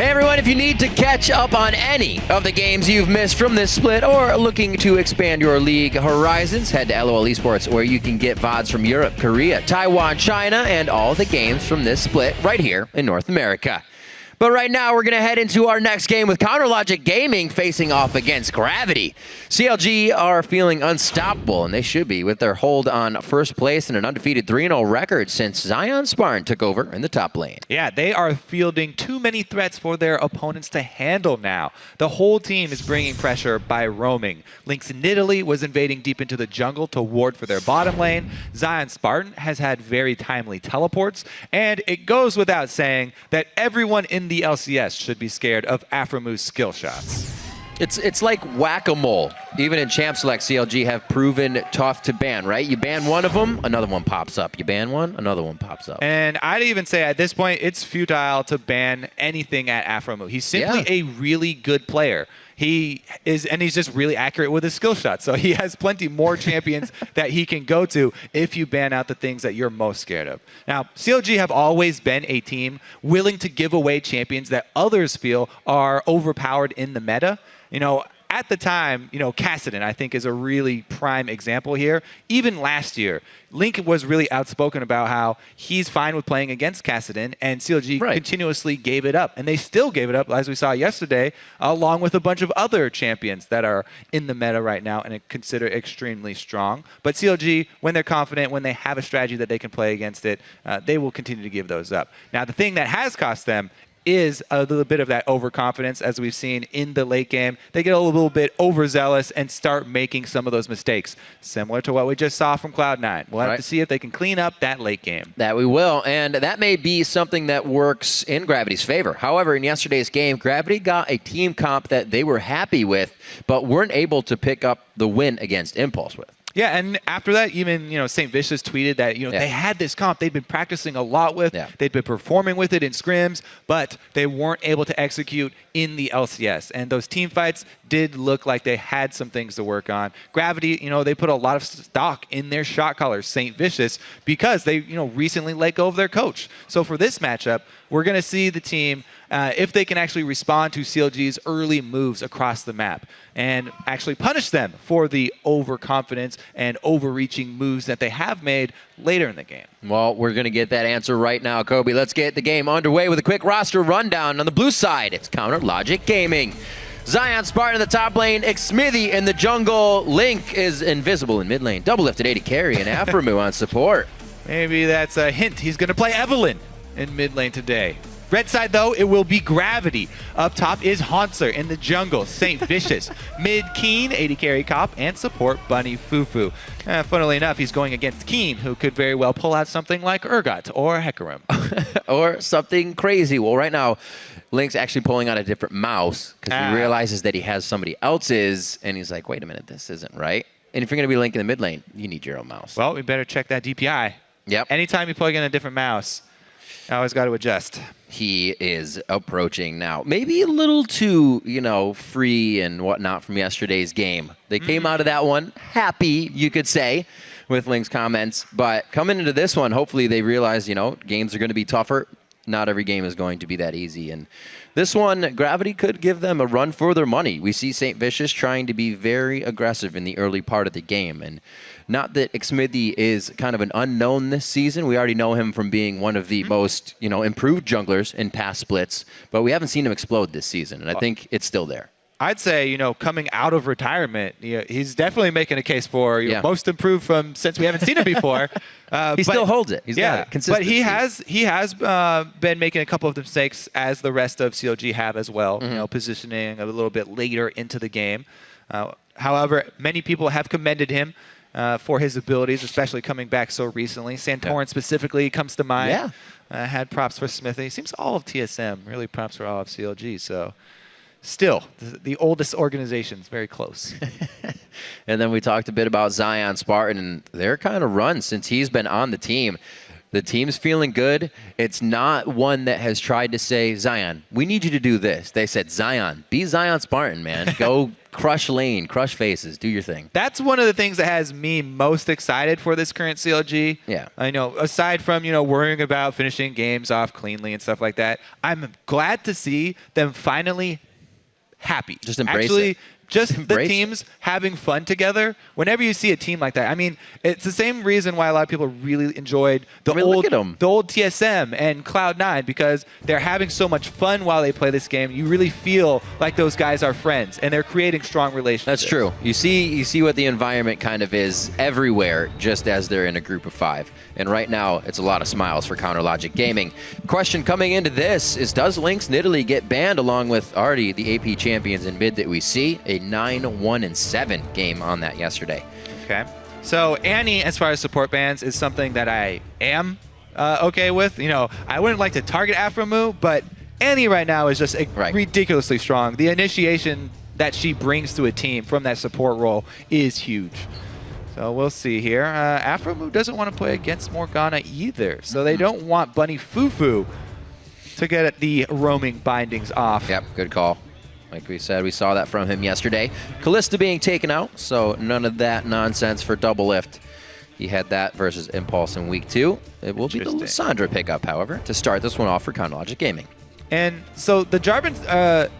Hey everyone, if you need to catch up on any of the games you've missed from this split or looking to expand your league horizons, head to LOL Esports where you can get VODs from Europe, Korea, Taiwan, China, and all the games from this split right here in North America. But right now, we're going to head into our next game with CounterLogic Gaming facing off against Gravity. CLG are feeling unstoppable, and they should be, with their hold on first place and an undefeated 3-0 record since Zion Spartan took over in the top lane. Yeah, they are fielding too many threats for their opponents to handle now. The whole team is bringing pressure by roaming. Lynx Nidalee was invading deep into the jungle to ward for their bottom lane. Zion Spartan has had very timely teleports, and it goes without saying that everyone in the LCS should be scared of Aphromu's skill shots. It's like whack-a-mole. Even in Champ Select, CLG have proven tough to ban, right? You ban one of them, another one pops up. You ban one, another one pops up. And I'd even say at this point, it's futile to ban anything at Aphromu. He's simply a really good player. He's just really accurate with his skill shot. So he has plenty more champions that he can go to if you ban out the things that you're most scared of. Now, CLG have always been a team willing to give away champions that others feel are overpowered in the meta. You know, at the time, Kassadin, I think, is a really prime example here. Even last year, Link was really outspoken about how he's fine with playing against Kassadin, and CLG continuously gave it up. And they still gave it up, as we saw yesterday, along with a bunch of other champions that are in the meta right now and considered extremely strong. But CLG, when they're confident, when they have a strategy that they can play against it, they will continue to give those up. Now, the thing that has cost them is a little bit of that overconfidence, as we've seen in the late game. They get a little bit overzealous and start making some of those mistakes, similar to what we just saw from Cloud9. We'll have to see if they can clean up that late game. That we will, and that may be something that works in Gravity's favor. However, in yesterday's game, Gravity got a team comp that they were happy with, but weren't able to pick up the win against Impulse with. Yeah, and after that, even St. Vicious tweeted that they had this comp they'd been practicing a lot with, they'd been performing with it in scrims, but they weren't able to execute in the LCS. And those team fights did look like they had some things to work on. Gravity, they put a lot of stock in their shot callers, St. Vicious, because they recently let go of their coach. So for this matchup, we're going to see the team, if they can actually respond to CLG's early moves across the map and actually punish them for the overconfidence and overreaching moves that they have made later in the game. Well, we're going to get that answer right now, Kobe. Let's get the game underway with a quick roster rundown. On the blue side, it's CounterLogic Gaming. Zion Spartan in the top lane, Xmithie in the jungle, Link is invisible in mid lane, double lifted AD carry, and Aphromu on support. Maybe that's a hint. He's going to play Evelynn in mid lane today. Red side, though, it will be Gravity. Up top is Hauntzer in the jungle, St. Vicious. Mid, Keen, AD carry Cop, and support Bunny Fufu. Funnily enough, he's going against Keen, who could very well pull out something like Urgot or Hecarim. Or something crazy. Well, right now, Link's actually pulling out a different mouse because he realizes that he has somebody else's, and he's like, wait a minute, this isn't right. And if you're going to be Link in the mid lane, you need your own mouse. Well, we better check that DPI. Yep. Anytime you plug in a different mouse, I always got to adjust. He is approaching now. Maybe a little too, free and whatnot from yesterday's game. They came out of that one happy, you could say, with Link's comments. But coming into this one, hopefully they realize, games are going to be tougher. Not every game is going to be that easy. And this one, Gravity could give them a run for their money. We see St. Vicious trying to be very aggressive in the early part of the game. And not that Xmithie is kind of an unknown this season. We already know him from being one of the most, improved junglers in past splits. But we haven't seen him explode this season. And I think it's still there. I'd say, coming out of retirement, he's definitely making a case for most improved from since we haven't seen him before. He still holds it. He's got it. But he has been making a couple of mistakes, as the rest of CLG have as well. Positioning a little bit later into the game. However, many people have commended him for his abilities, especially coming back so recently. Santorin specifically comes to mind. Had props for Xmithie. Seems all of TSM really props for all of CLG. So. Still, the oldest organization's very close. And then we talked a bit about Zion Spartan and their kind of run since he's been on the team. The team's feeling good. It's not one that has tried to say, Zion, we need you to do this. They said, Zion, be Zion Spartan, man. Go crush lane, crush faces, do your thing. That's one of the things that has me most excited for this current CLG. Yeah. I know, aside from, worrying about finishing games off cleanly and stuff like that, I'm glad to see them finally happy. Just embrace Actually, it. Just the Embrace teams having fun together. Whenever you see a team like that, I mean, it's the same reason why a lot of people really enjoyed the look at 'em. old TSM and Cloud9, because they're having so much fun while they play this game. You really feel like those guys are friends and they're creating strong relationships. That's true. You see what the environment kind of is everywhere, just as they're in a group of 5. And right now, it's a lot of smiles for Counter Logic Gaming. Question coming into this is, does Lynx Nidalee get banned along with already the AP champions in mid that we see? A 9-1-7 game on that yesterday. Okay. So Annie, as far as support bans, is something that I am okay with. I wouldn't like to target Aphromoo, but Annie right now is just ridiculously strong. The initiation that she brings to a team from that support role is huge. So we'll see here. Aphromoo doesn't want to play against Morgana either, so they don't want Bunny Fufu to get the roaming bindings off. Yep, good call. Like we said, we saw that from him yesterday. Kalista being taken out, so none of that nonsense for Double Lift. He had that versus Impulse in week 2. It will be the Lissandra pickup, however, to start this one off for Counter Logic Gaming. And so the Jarvan's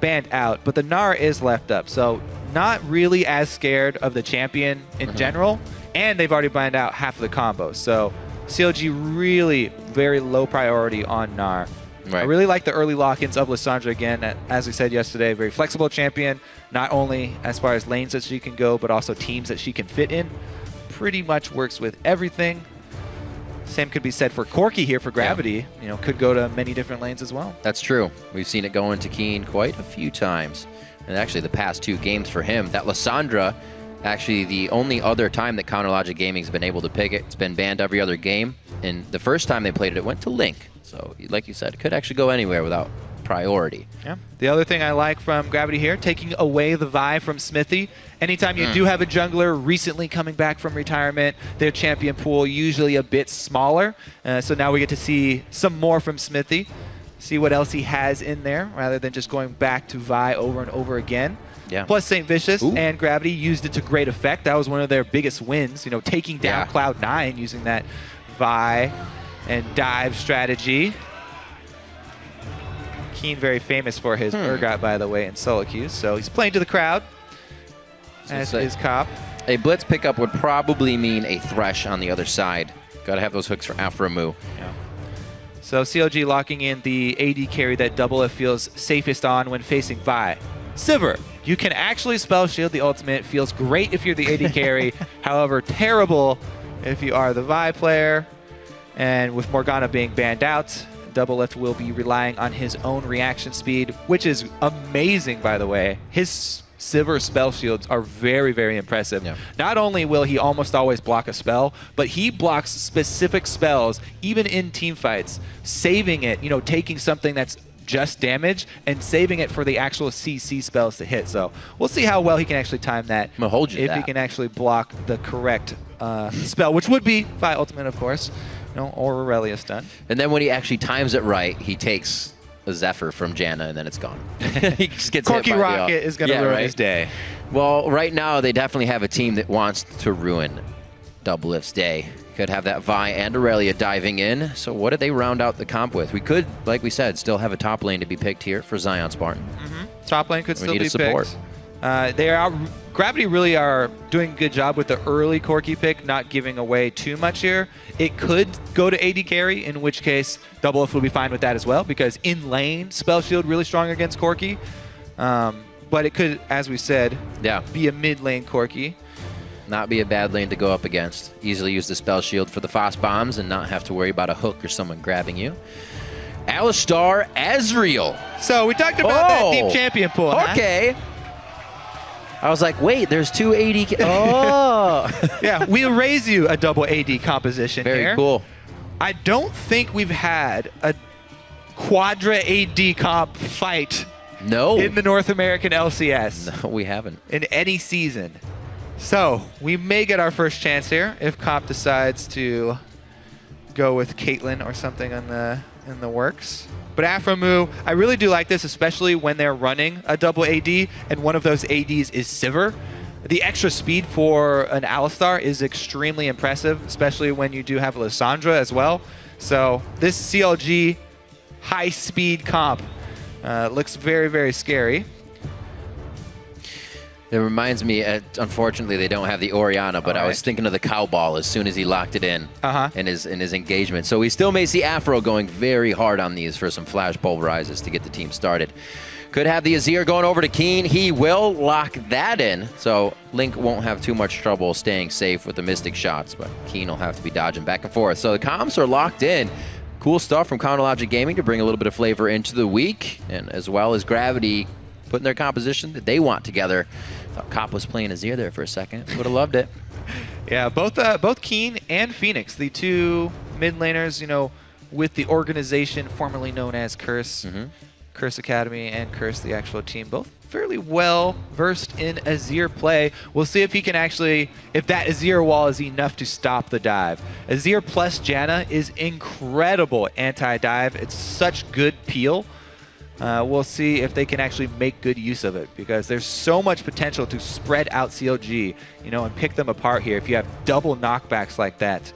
banned out, but the Gnar is left up. So not really as scared of the champion in general, and they've already banned out half of the combos. So CLG really very low priority on Gnar. Right. I really like the early lock-ins of Lissandra again. As we said yesterday, very flexible champion, not only as far as lanes that she can go, but also teams that she can fit in. Pretty much works with everything. Same could be said for Corki here for Gravity. Could go to many different lanes as well. That's true. We've seen it go into Keen quite a few times. And actually the past 2 games for him, that Lissandra, actually the only other time that Counter Logic Gaming's been able to pick it, it's been banned every other game. And the first time they played it, it went to Link. So, like you said, it could actually go anywhere without priority. Yeah. The other thing I like from Gravity here, taking away the Vi from Smithy. Anytime you do have a jungler recently coming back from retirement, their champion pool usually a bit smaller. So now we get to see some more from Smithy, see what else he has in there, rather than just going back to Vi over and over again. Yeah. Plus St. Vicious and Gravity used it to great effect. That was one of their biggest wins, taking down Cloud9 using that Vi and dive strategy. Keen very famous for his Urgot, by the way, in solo queues. So he's playing to the crowd as his cop. A Blitz pickup would probably mean a Thresh on the other side. Got to have those hooks for Aphromoo. Yeah. So CLG locking in the AD carry that Double F feels safest on when facing Vi. Sivir, you can actually spell shield the ultimate. Feels great if you're the AD carry. However, terrible if you are the Vi player. And with Morgana being banned out, Double Lift will be relying on his own reaction speed, which is amazing, by the way. His Sivir spell shields are very, very impressive. Yeah. Not only will he almost always block a spell, but he blocks specific spells, even in team fights, saving it, taking something that's just damage and saving it for the actual CC spells to hit. So we'll see how well he can actually time that. I'm gonna hold you if he can actually block the correct spell, which would be Vi Ultimate, of course. Or Aurelia stun. And then when he actually times it right, he takes a Zephyr from Janna, and then it's gone. He just gets hit Corki by the Rocket is going to ruin his day. Well, right now, they definitely have a team that wants to ruin Double Lift's day. Could have that Vi and Aurelia diving in. So what do they round out the comp with? We could, like we said, still have a top lane to be picked here for Zion Spartan. Top lane could still need be a support. picked. Gravity really are doing a good job with the early Corki pick, not giving away too much here. It could go to AD carry, in which case Double F will be fine with that as well, because in lane, Spell Shield really strong against Corki. But it could, as we said, be a mid lane Corki. Not be a bad lane to go up against. Easily use the Spell Shield for the Fast Bombs and not have to worry about a hook or someone grabbing you. Alistar Ezreal. So we talked about that deep champion pool. Okay. I was like, wait, there's 2 AD. Yeah, we'll raise you a double AD composition here. Very cool. I don't think we've had a quadra AD comp fight in the North American LCS. No, we haven't. In any season. So we may get our first chance here if Comp decides to go with Caitlyn or something in the works. But Aphromoo, I really do like this, especially when they're running a double AD, and one of those ADs is Sivir. The extra speed for an Alistar is extremely impressive, especially when you do have Lissandra as well. So this CLG high-speed comp looks very, very scary. It reminds me, unfortunately, they don't have the Orianna, but I was thinking of the cow ball as soon as he locked it in in his engagement. So we still may see Afro going very hard on these for some flash pulverizes to get the team started. Could have the Azir going over to Keen. He will lock that in, so Link won't have too much trouble staying safe with the Mystic shots, but Keen will have to be dodging back and forth. So the comps are locked in. Cool stuff from Counterlogic Gaming to bring a little bit of flavor into the week, and as well as Gravity putting their composition that they want together. Thought Cop was playing Azir there for a second. Would have loved it. Yeah, both Keen and Phoenix, the two mid laners, you know, with the organization formerly known as Curse, Curse Academy and Curse, the actual team, both fairly well versed in Azir play. We'll see if he can actually, if that Azir wall is enough to stop the dive. Azir plus Janna is incredible anti-dive. It's such good peel. We'll see if they can actually make good use of it, because there's so much potential to spread out CLG, you know, and pick them apart here. If you have double knockbacks like that,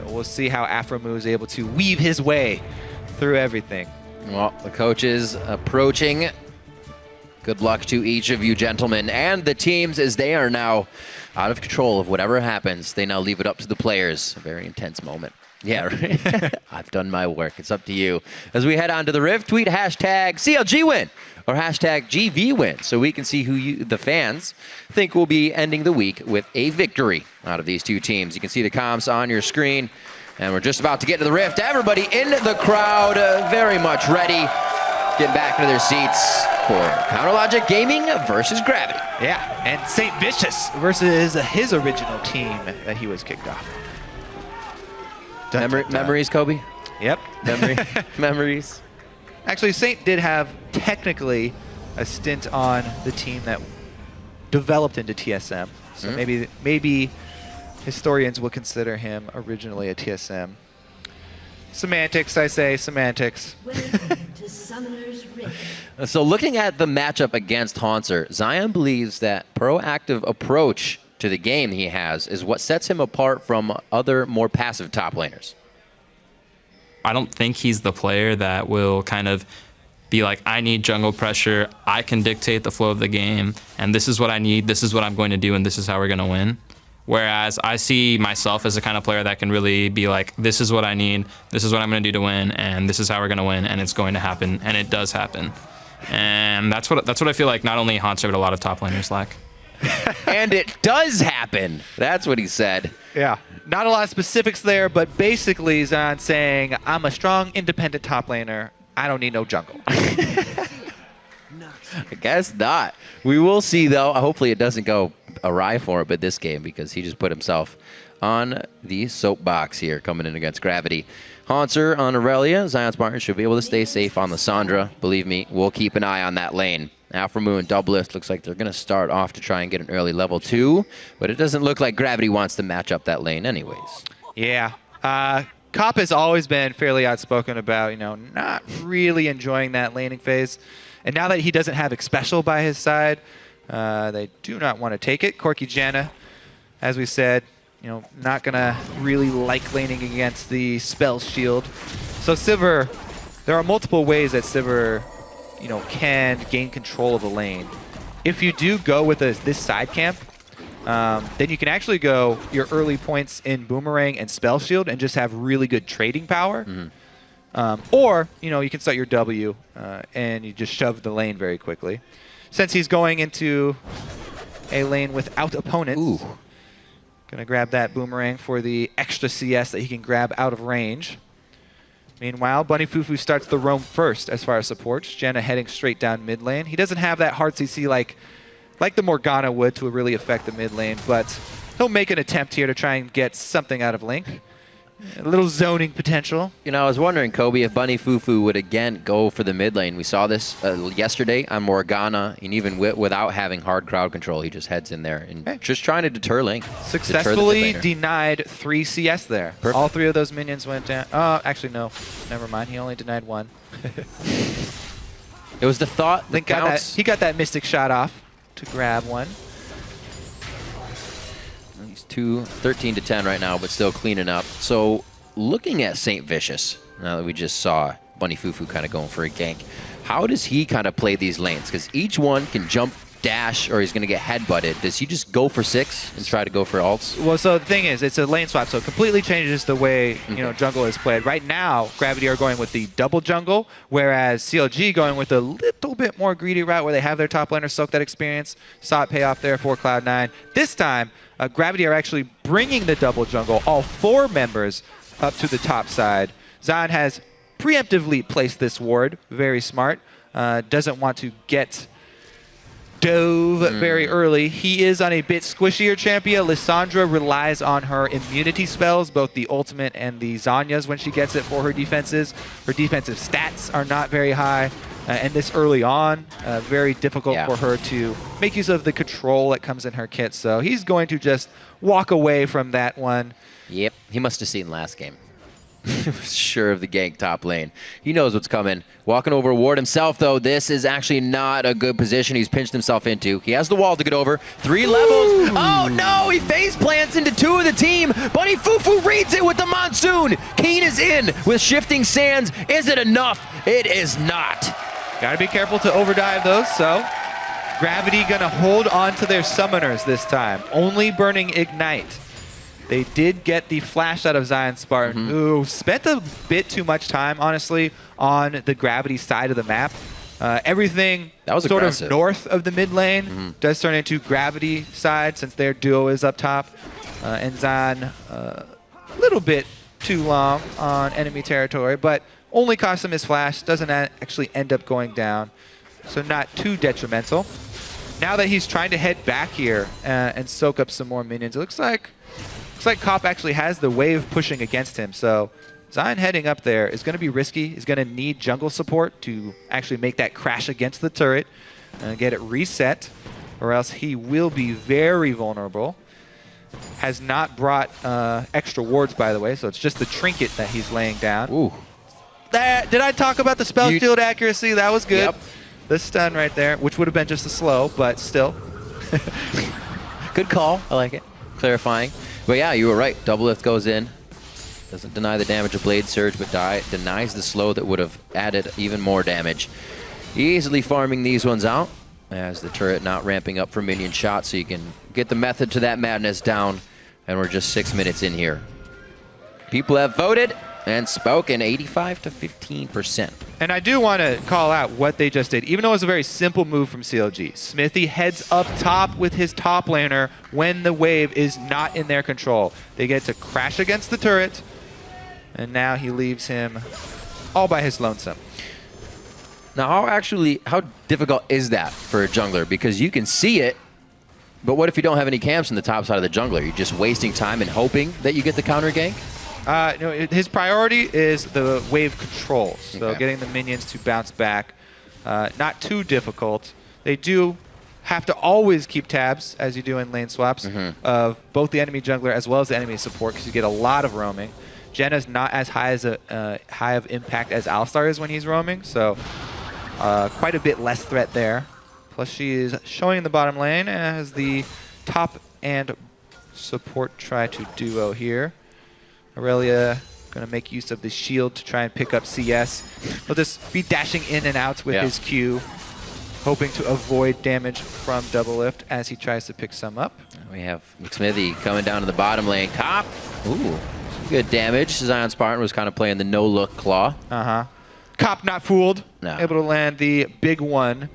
we'll see how Aphromoo is able to weave his way through everything. Well, the coach is approaching. Good luck to each of you gentlemen and the teams, as they are now out of control of whatever happens. They now leave it up to the players. A very intense moment. Yeah, right. I've done my work. It's up to you. As we head on to the Rift, tweet hashtag CLG win or hashtag GV win, so we can see who you, the fans, think will be ending the week with a victory out of these two teams. You can see the comms on your screen, and we're just about to get to the Rift. Everybody in the crowd, very much ready, getting back into their seats for Counterlogic Gaming versus Gravity. Yeah, and St. Vicious versus his original team that he was kicked off. Memories, Kobe? Yep. Memories. Actually, Saint did have technically a stint on the team that developed into TSM. So maybe historians will consider him originally a TSM. Semantics, I say, semantics. To Summoner's Rift. So looking at the matchup against Hauntzer, Zion believes that proactive approach to the game he has is what sets him apart from other more passive top laners. I don't think he's the player that will kind of be like, I need jungle pressure, I can dictate the flow of the game, and this is what I need, this is what I'm going to do, and this is how we're going to win. Whereas I see myself as the kind of player that can really be like, this is what I need, this is what I'm going to do to win, and this is how we're going to win, and it's going to happen, and it does happen. And that's what I feel like not only Hauntzer, but a lot of top laners lack. And it does happen. That's what he said. Yeah. Not a lot of specifics there, but basically Zion saying, I'm a strong, independent top laner. I don't need no jungle. I guess not. We will see, though. Hopefully it doesn't go awry for him in this game, because he just put himself on the soapbox here coming in against Gravity. Hauntzer on Aurelia. Zion Spartan should be able to stay safe on the Sandra. Believe me, we'll keep an eye on that lane. Aphromoo and Doublelift looks like they're going to start off to try and get an early level 2, but it doesn't look like Gravity wants to match up that lane anyways. Yeah. Cop has always been fairly outspoken about, you know, not really enjoying that laning phase. And now that he doesn't have Xpecial by his side, they do not want to take it. Corki Janna, as we said, you know, not going to really like laning against the spell shield. So Sivir, there are multiple ways that Sivir, you know, can gain control of the lane. If you do go with this side camp, then you can actually go your early points in Boomerang and Spell Shield and just have really good trading power. Or, you know, you can start your W and you just shove the lane very quickly. Since he's going into a lane without opponents, gonna grab that Boomerang for the extra CS that he can grab out of range. Meanwhile, Bunny Fufu starts the roam first as far as supports. Janna heading straight down mid lane. He doesn't have that hard CC like the Morgana would to really affect the mid lane, but he'll make an attempt here to try and get something out of Link. A little zoning potential. You know, I was wondering, Kobe, if Bunny Fufu would again go for the mid lane. We saw this yesterday on Morgana, and even without having hard crowd control, he just heads in there and just trying to deter Link. Successfully denied 3 CS there. Perfect. All 3 of those minions went down. Actually, no. Never mind. He only denied 1. It was the thought that Link got that. counts. He got that Mystic shot off to grab 1. He's 13 to 10 right now, but still cleaning up. So looking at St. Vicious, now that we just saw Bunny Fufu kind of going for a gank, how does he kind of play these lanes? Because each one can jump, dash, or he's going to get headbutted. Does he just go for 6 and try to go for ults? Well, so the thing is, it's a lane swap, so it completely changes the way jungle is played. Right now, Gravity are going with the double jungle, whereas CLG going with a little bit more greedy route where they have their top laner soak that experience. Saw it pay off there for Cloud9. This time, Gravity are actually bringing the double jungle, all 4 members, up to the top side. Zion has preemptively placed this ward, very smart. Doesn't want to get dove very early. He is on a bit squishier champion. Lissandra relies on her immunity spells, both the ultimate and the Zanya's when she gets it for her defenses. Her defensive stats are not very high. And this early on, very difficult for her to make use of the control that comes in her kit. So he's going to just walk away from that one. Yep, he must have seen last game. Sure of the gank top lane. He knows what's coming. Walking over Ward himself, though. This is actually not a good position he's pinched himself into. He has the wall to get over. 3 levels. Oh, no! He face plants into 2 of the team. Bunny Fufu reads it with the Monsoon. Keen is in with Shifting Sands. Is it enough? It is not. Gotta be careful to overdive those, so Gravity gonna hold on to their summoners this time. Only burning Ignite. They did get the flash out of Zion Spartan, who spent a bit too much time, honestly, on the Gravity side of the map. Everything that was sort aggressive. of north of the mid lane does turn into Gravity side since their duo is up top. And Zion a little bit too long on enemy territory, but only cost him his flash, doesn't actually end up going down. So not too detrimental. Now that he's trying to head back here and soak up some more minions, it looks like Cop actually has the wave pushing against him. So Zion heading up there is going to be risky. He's going to need jungle support to actually make that crash against the turret and get it reset, or else he will be very vulnerable. Has not brought extra wards, by the way, so it's just the trinket that he's laying down. Ooh. Did I talk about the spell shield accuracy? That was good. Yep. The stun right there, which would have been just a slow, but still. Good call. I like it. Clarifying. But yeah, you were right. Doublelift goes in. Doesn't deny the damage of Blade Surge, but denies the slow that would have added even more damage. Easily farming these ones out as the turret not ramping up for minion shots, so you can get the method to that madness down. And we're just 6 minutes in here. People have voted and spoken 85 to 15%. And I do want to call out what they just did. Even though it was a very simple move from CLG, Smithy heads up top with his top laner when the wave is not in their control. They get to crash against the turret, and now he leaves him all by his lonesome. Now, how difficult is that for a jungler? Because you can see it, but what if you don't have any camps on the top side of the jungler? You're just wasting time and hoping that you get the counter gank? No, his priority is the wave control, so getting the minions to bounce back. Not too difficult. They do have to always keep tabs, as you do in lane swaps, of both the enemy jungler as well as the enemy support, because you get a lot of roaming. Jenna's not as high of impact as Alistar is when he's roaming, so quite a bit less threat there. Plus, she is showing in the bottom lane as the top and support try to duo here. Aurelia going to make use of the shield to try and pick up CS. He'll just be dashing in and out with his Q, hoping to avoid damage from Doublelift as he tries to pick some up. We have McSmithy coming down to the bottom lane. Cop. Ooh, good damage. Zion Spartan was kind of playing the no-look claw. Cop not fooled. No. Able to land the big one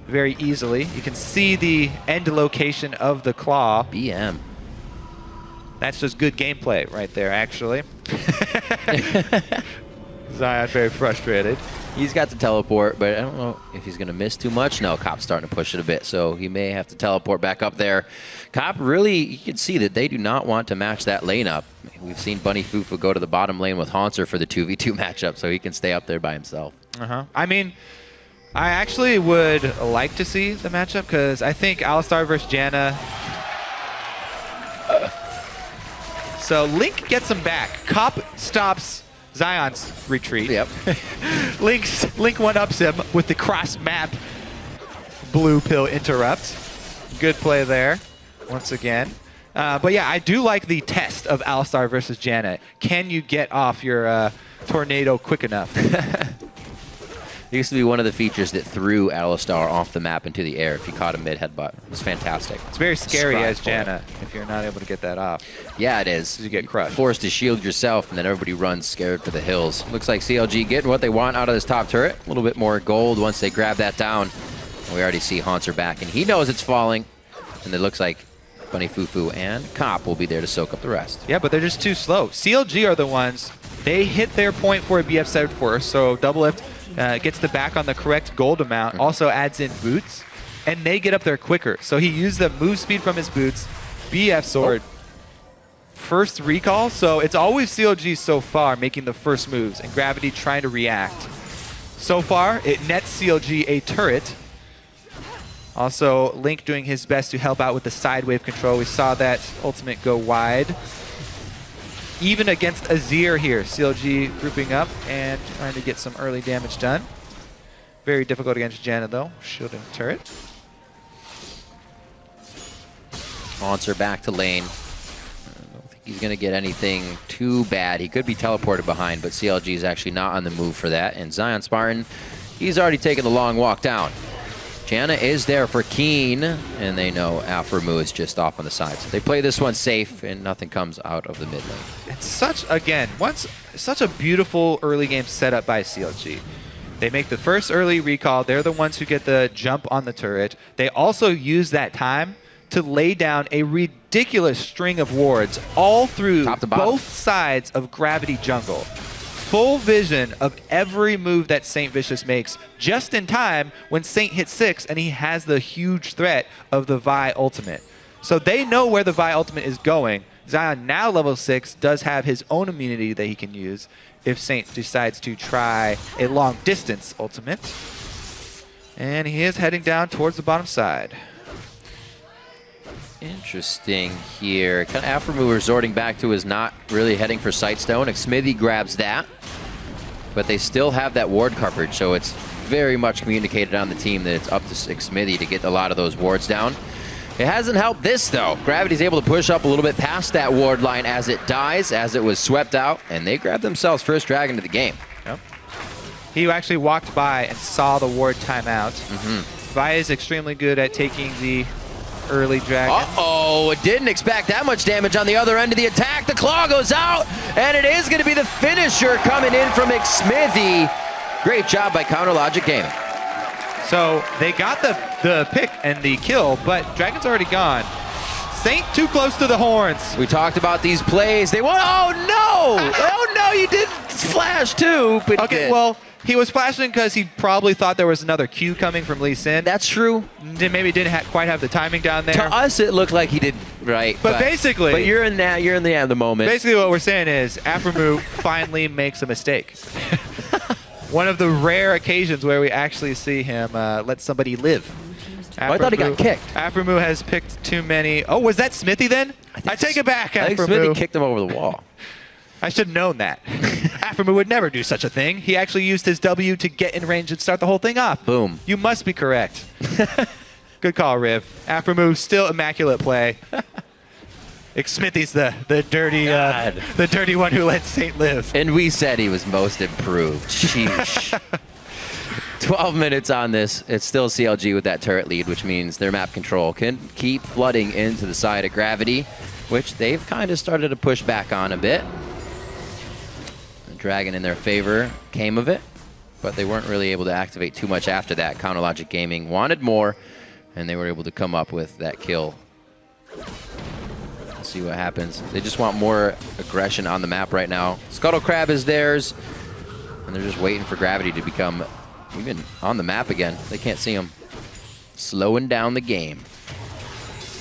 very easily. You can see the end location of the claw. BM. That's just good gameplay right there, actually. Zion very frustrated. He's got to teleport, but I don't know if he's going to miss too much. No, Cop's starting to push it a bit, so he may have to teleport back up there. Cop really, you can see that they do not want to match that lane up. We've seen Bunny Fufu go to the bottom lane with Haunter for the 2v2 matchup, so he can stay up there by himself. I mean, I actually would like to see the matchup because I think Alistar versus Janna. So Link gets him back. Cop stops Zion's retreat. Yep. Link one-ups him with the cross-map blue pill interrupt. Good play there, once again. But yeah, I do like the test of Alistar versus Janna. Can you get off your tornado quick enough? It used to be one of the features that threw Alistar off the map into the air if you caught a mid headbutt. It was fantastic. It's very scary as Strive for Janna if you're not able to get that off. Yeah, it is. You get crushed. Forced to shield yourself, and then everybody runs scared for the hills. Looks like CLG getting what they want out of this top turret. A little bit more gold once they grab that down. We already see Haunter back, and he knows it's falling. And it looks like Bunny Fufu and Cop will be there to soak up the rest. Yeah, but they're just too slow. CLG are the ones, they hit their point for a BF set first, so Doublelift gets the back on the correct gold amount, also adds in boots, and they get up there quicker. So he used the move speed from his boots, BF sword, first recall, so it's always CLG so far making the first moves, and Gravity trying to react. So far, it nets CLG a turret. Also, Link doing his best to help out with the side wave control. We saw that ultimate go wide. Even against Azir here, CLG grouping up and trying to get some early damage done. Very difficult against Janna though, shielding turret. Haunter back to lane. I don't think he's going to get anything too bad. He could be teleported behind, but CLG is actually not on the move for that. And Zion Spartan, he's already taken the long walk down. Janna is there for Keen, and they know Aphromoo is just off on the side. So they play this one safe, and nothing comes out of the mid lane. It's such a beautiful early game setup by CLG. They make the first early recall. They're the ones who get the jump on the turret. They also use that time to lay down a ridiculous string of wards all through Top to bottom. both sides of Gravity Jungle. Full vision of every move that Saint Vicious makes just in time when Saint hits 6 and he has the huge threat of the Vi ultimate. So they know where the Vi ultimate is going. Zion, now level 6, does have his own immunity that he can use if Saint decides to try a long distance ultimate. And he is heading down towards the bottom side. Interesting here. Kind of Aphromoo resorting back to his not really heading for Sightstone. Xmithie grabs that, but they still have that ward coverage, so it's very much communicated on the team that it's up to Xmithie to get a lot of those wards down. It hasn't helped this, though. Gravity's able to push up a little bit past that ward line as it dies, as it was swept out, and they grab themselves first dragon of the game. Yep. He actually walked by and saw the ward timeout. Vi is extremely good at taking the early dragon. Uh-oh, didn't expect that much damage on the other end of the attack. The claw goes out, and it is going to be the finisher coming in from Xmithie. Great job by Counter Logic Gaming. So they got the pick and the kill, but dragon's already gone. Saint too close to the horns. We talked about these plays. They won. Oh, no! Oh, no, you did flash, too. But Okay, well, he was flashing because he probably thought there was another Q coming from Lee Sin. that's true. Maybe didn't quite have the timing down there. To us, it looked like he did right. But basically- But you're in the moment. Basically what we're saying is Aphromoo finally makes a mistake. One of the rare occasions where we actually see him let somebody live. I thought he got kicked. Aphromoo has picked too many. Oh, was that Xmithie then? I take it back, I think Aphromoo. Xmithie kicked him over the wall. I should have known that. Aphromoo would never do such a thing. He actually used his W to get in range and start the whole thing off. Boom. You must be correct. Good call, Riv. Aphromoo, still immaculate play. Xmithie's the dirty one who let Saint live. And we said he was most improved. Sheesh. 12 minutes on this. It's still CLG with that turret lead, which means their map control can keep flooding into the side of Gravity, which they've kind of started to push back on a bit. The dragon in their favor came of it, but they weren't really able to activate too much after that. Counter Logic Gaming wanted more, and they were able to come up with that kill. Let's see what happens. They just want more aggression on the map right now. Scuttle Crab is theirs. And they're just waiting for Gravity to become even on the map again. They can't see him. Slowing down the game.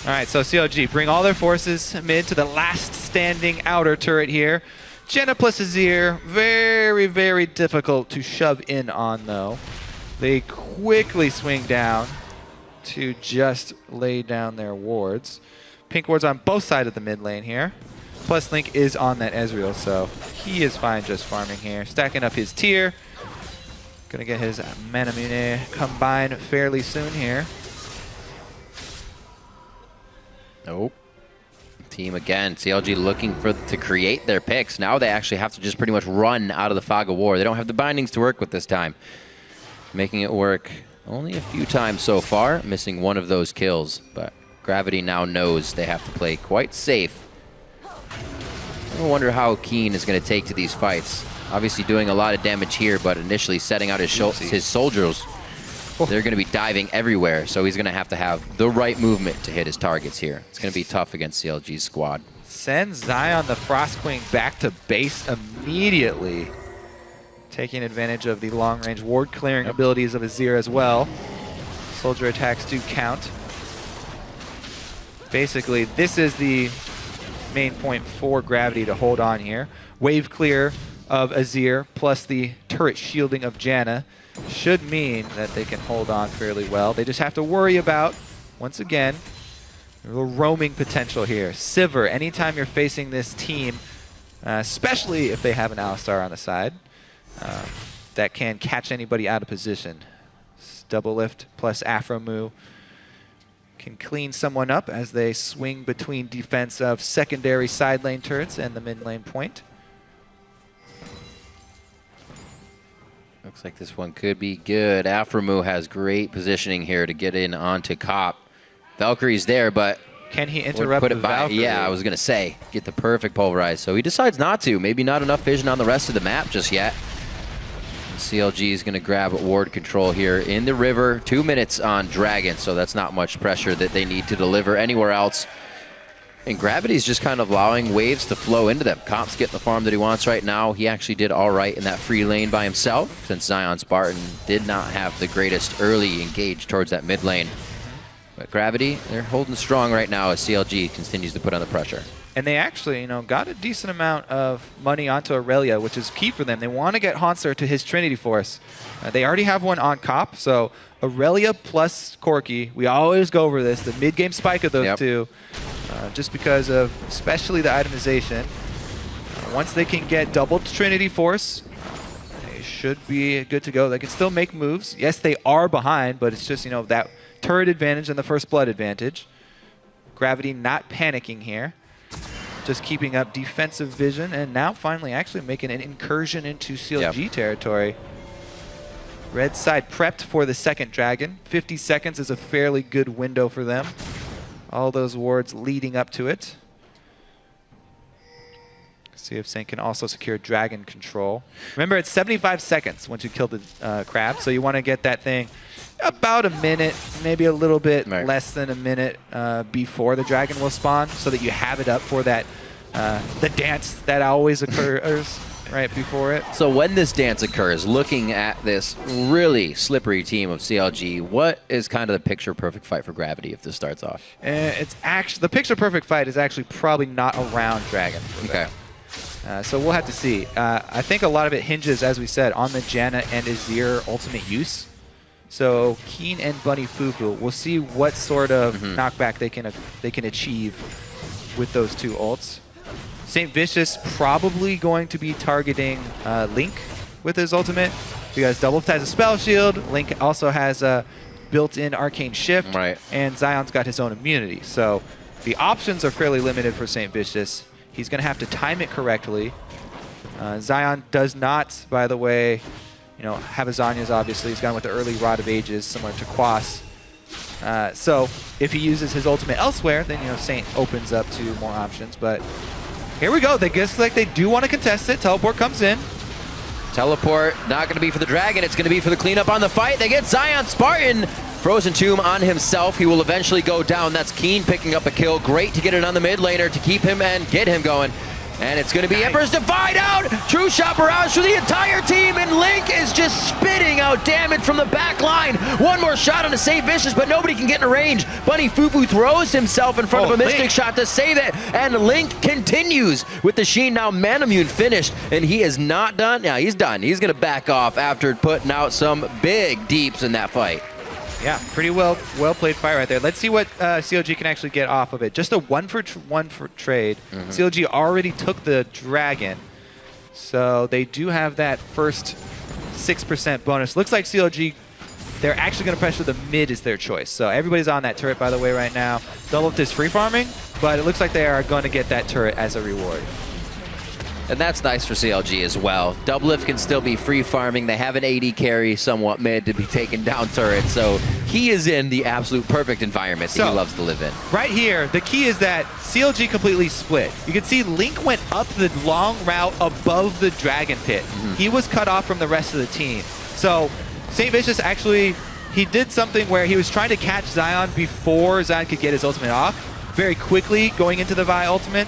All right, so CLG bring all their forces mid to the last standing outer turret here. Janna plus Azir, very, very difficult to shove in on though. They quickly swing down to just lay down their wards. Pink wards on both sides of the mid lane here. Plus Link is on that Ezreal, so he is fine just farming here. Stacking up his tier. Gonna get his Manamune combined fairly soon here. Nope. Team again. CLG looking to create their picks. Now they actually have to just pretty much run out of the fog of war. They don't have the bindings to work with this time. Making it work only a few times so far. Missing one of those kills. But Gravity now knows they have to play quite safe. I wonder how Keen is going to take to these fights. Obviously doing a lot of damage here, but initially setting out his soldiers. They're going to be diving everywhere, so he's going to have the right movement to hit his targets here. It's going to be tough against CLG's squad. Send Zion the Frostqueen back to base immediately. Taking advantage of the long-range ward clearing abilities of Azir as well. Soldier attacks do count. Basically, this is the main point for Gravity to hold on here. Wave clear of Azir plus the turret shielding of Janna should mean that they can hold on fairly well. They just have to worry about, once again, a little roaming potential here. Sivir, anytime you're facing this team, especially if they have an Alistar on the side, that can catch anybody out of position. Double lift plus Aphromoo can clean someone up as they swing between defense of secondary side lane turrets and the mid lane point. Looks like this one could be good. Aphromoo has great positioning here to get in onto Cop. Valkyrie's there, but can he interrupt the Valkyrie? Yeah, I was going to say, get the perfect pulverize. So he decides not to. Maybe not enough vision on the rest of the map just yet. And CLG is going to grab ward control here in the river. 2 minutes on Dragon, so that's not much pressure that they need to deliver anywhere else. And Gravity's just kind of allowing waves to flow into them. Comp's getting the farm that he wants right now. He actually did all right in that free lane by himself, since Zion Spartan did not have the greatest early engage towards that mid lane. But Gravity, they're holding strong right now as CLG continues to put on the pressure. And they actually, got a decent amount of money onto Aurelia, which is key for them. They want to get Hauntzer to his Trinity Force. They already have one on Cop, so Aurelia plus Corki. We always go over this, the mid-game spike of those two, just because of especially the itemization. Once they can get double Trinity Force, they should be good to go. They can still make moves. Yes, they are behind, but it's just, that turret advantage and the first blood advantage. Gravity not panicking here. Just keeping up defensive vision, and now finally actually making an incursion into CLG territory. Red side prepped for the second dragon. 50 seconds is a fairly good window for them. All those wards leading up to it. See if Saint can also secure dragon control. Remember, it's 75 seconds once you kill the crab, so you want to get that thing about a minute, maybe a little bit less than a minute before the dragon will spawn, so that you have it up for that the dance that always occurs right before it. So when this dance occurs, looking at this really slippery team of CLG, what is kind of the picture-perfect fight for Gravity if this starts off? It's actually the picture-perfect fight is actually probably not around dragon. Okay. So we'll have to see. I think a lot of it hinges, as we said, on the Janna and Azir ultimate use. So Keen and Bunny Fufu, we'll see what sort of knockback they can achieve with those two ults. St. Vicious probably going to be targeting Link with his ultimate, because Double has a spell shield. Link also has a built-in arcane shift, and Zion's got his own immunity. So the options are fairly limited for St. Vicious. He's going to have to time it correctly. Zion does not, by the way, have his Zanyas, obviously. He's gone with the early Rod of Ages, similar to Quas. So if he uses his ultimate elsewhere, then, Saint opens up to more options. But here we go. They guess like they do want to contest it. Teleport comes in. Teleport, not going to be for the dragon. It's going to be for the cleanup on the fight. They get Zion Spartan. Frozen Tomb on himself. He will eventually go down. That's Keen picking up a kill. Great to get it on the mid laner to keep him and get him going. And it's going to be Emperor's Divide out. True shot barrage for the entire team, and Link is just spitting out damage from the back line. One more shot on the St. Vicious, but nobody can get in range. Bunny Fufu throws himself in front of a Mystic Link. shot to save it, and Link continues with the Sheen now Manamune finished, and he is not done. Yeah, he's done. He's going to back off after putting out some big deeps in that fight. Yeah, pretty well played fight right there. Let's see what CLG can actually get off of it. Just a one for trade. CLG already took the dragon, so they do have that first 6% bonus. Looks like CLG, they're actually going to pressure the mid is their choice. So everybody's on that turret, by the way, right now. Doublelift is free farming, but it looks like they are going to get that turret as a reward. And that's nice for CLG as well. Doublelift can still be free farming. They have an AD carry somewhat mid to be taking down turrets, so he is in the absolute perfect environment that he loves to live in. Right here, the key is that CLG completely split. You can see Link went up the long route above the Dragon Pit. He was cut off from the rest of the team. So St. Vicious actually, he did something where he was trying to catch Zion before Zion could get his ultimate off, very quickly going into the Vi ultimate.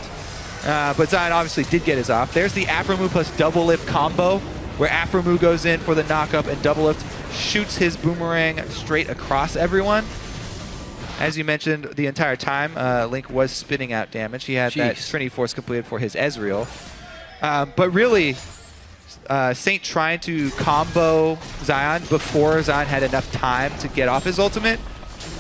But Zion obviously did get his off. There's the Aphromoo plus Doublelift combo, where Aphromoo goes in for the knockup and Doublelift shoots his boomerang straight across everyone. As you mentioned, the entire time, Link was spitting out damage. He had that Trinity Force completed for his Ezreal. But really, Saint trying to combo Zion before Zion had enough time to get off his ultimate.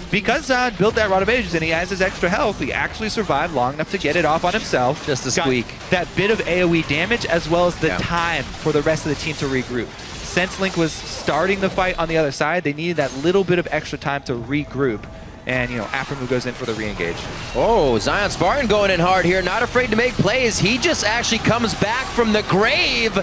Because Zion built that Rod of Ages and he has his extra health, he actually survived long enough to get it off on himself. Just a squeak. Got that bit of AoE damage as well as the time for the rest of the team to regroup. Since Link was starting the fight on the other side, they needed that little bit of extra time to regroup. And, you know, Aphromoo goes in for the re-engage. Oh, Zion Spartan going in hard here, not afraid to make plays. He just actually comes back from the grave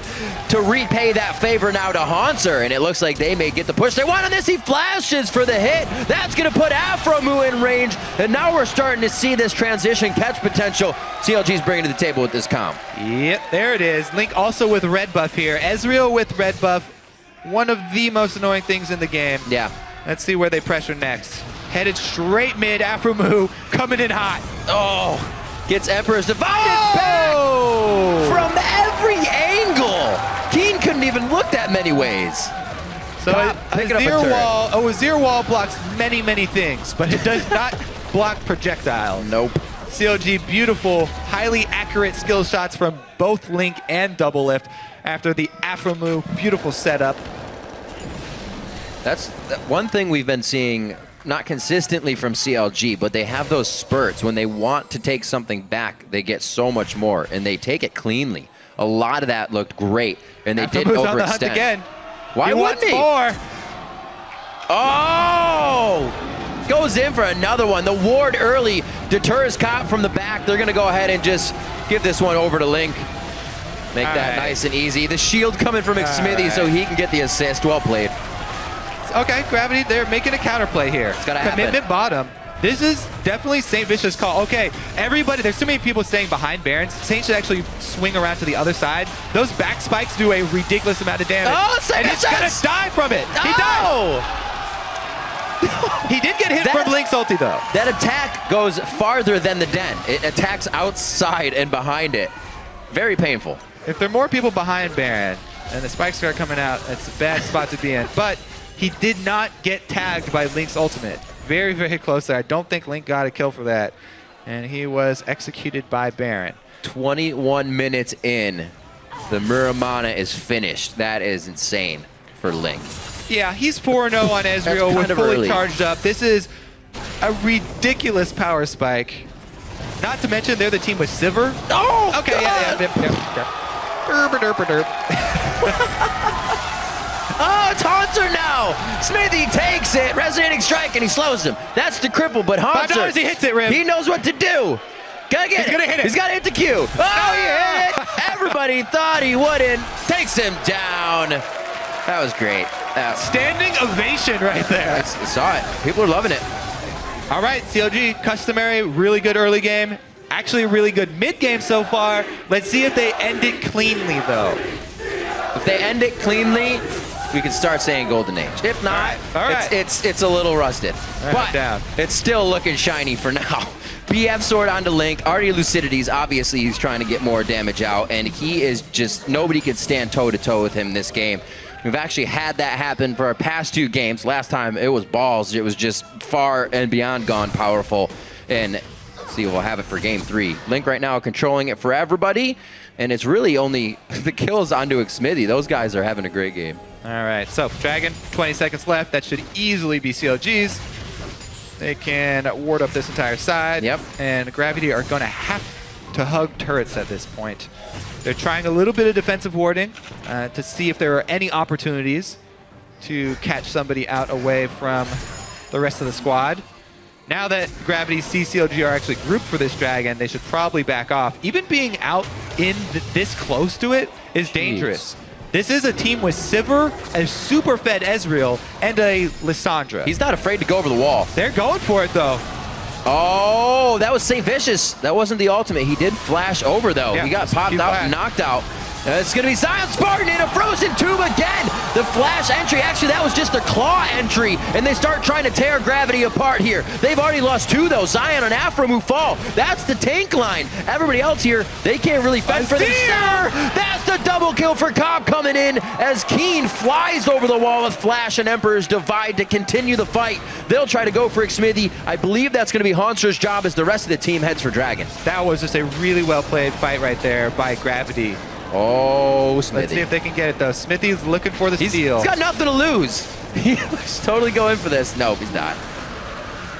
to repay that favor now to Haunter, and it looks like they may get the push they want on this. He flashes for the hit. That's going to put Aphromoo in range, and now we're starting to see this transition catch potential CLG's bringing to the table with this comp. Yep, there it is. Link also with red buff here. Ezreal with red buff, one of the most annoying things in the game. Yeah. Let's see where they pressure next. Headed straight mid, Aphromoo coming in hot. Oh, gets Emperor's Divided back from every angle. Keen couldn't even look that many ways. So Pick it up a turret. Azir Wall blocks many, many things, but it does not block projectiles. Nope. CLG, beautiful, highly accurate skill shots from both Link and Doublelift after the Aphromoo, beautiful setup. That's one thing we've been seeing, not consistently from CLG, but they have those spurts. When they want to take something back, they get so much more, and they take it cleanly. A lot of that looked great, and they didn't on the hunt overextend. again. Why wouldn't he? More. Oh! Goes in for another one. The ward early deters Cop from the back. They're going to go ahead and just give this one over to Link. Make that nice and easy. The shield coming from McSmithy so he can get the assist. Well played. Okay, Gravity, they're making a counterplay here. It's gotta happen. Commitment bottom. This is definitely St. Vicious' call. Okay, everybody, there's too many people staying behind Barons. Saint should actually swing around to the other side. Those back spikes do a ridiculous amount of damage. Oh, and he's gonna die from it. He died. He did get hit from Link's ulti though. That attack goes farther than the den. It attacks outside and behind it. Very painful. If there are more people behind Baron and the spikes start coming out, that's a bad spot to be in. But he did not get tagged by Link's ultimate. Very, very close there. I don't think Link got a kill for that. And he was executed by Baron. 21 minutes in, the Muramana is finished. That is insane for Link. Yeah, he's 4-0 on Ezreal with fully charged up. This is a ridiculous power spike. Not to mention they're the team with Sivir. Oh, okay, yeah. Derp. Oh, it's Haunter now. Smithy takes it, resonating strike, and he slows him. That's the cripple, but Haunter, $5 he hits it, Rim. He knows what to do. Gotta get He's gonna hit it. He's gotta hit the Q. Oh, he hit it. Everybody thought he wouldn't. Takes him down. That was great. Standing ovation right there. I saw it. People are loving it. All right, CLG, customary, really good early game. Actually, really good mid game so far. Let's see if they end it cleanly, though. If they end it cleanly, we can start saying Golden Age. If not, all right. it's a little rusted. Right, but down. it's still looking shiny for now. BF sword onto Link. Already Lucidities. Obviously, he's trying to get more damage out, and he is just, nobody can stand toe-to-toe with him this game. We've actually had that happen for our past 2 games. Last time it was balls. It was just far and beyond gone powerful. And let's see, we'll have it for game 3. Link right now controlling it for everybody, and it's really only the kills onto Xmithie. Those guys are having a great game. All right, so Dragon, 20 seconds left. That should easily be CLG's. They can ward up this entire side. Yep. And Gravity are going to have to hug turrets at this point. They're trying a little bit of defensive warding to see if there are any opportunities to catch somebody out away from the rest of the squad. Now that Gravity CCLG are actually grouped for this Dragon, they should probably back off. Even being out in this close to it is dangerous. This is a team with Sivir, a super fed Ezreal, and a Lissandra. He's not afraid to go over the wall. They're going for it, though. Oh, that was St. Vicious. That wasn't the ultimate. He did flash over, though. Yeah, he got popped out and knocked out. It's going to be Zion Spartan in a frozen tomb again. The flash entry, actually, that was just a claw entry, and they start trying to tear Gravity apart here. They've already lost 2, though. Zion and Aphromoo fall. That's the tank line. Everybody else here, they can't really fend for themselves. That's the double kill for Cobb coming in as Keen flies over the wall with Flash and Emperor's Divide to continue the fight. They'll try to go for Xmithie. I believe that's going to be Haunster's job as the rest of the team heads for Dragon. That was just a really well-played fight right there by Gravity. Oh, Xmithie. Let's see if they can get it, though. Smithy's looking for the steal. He's got nothing to lose. He's totally going for this. Nope, he's not.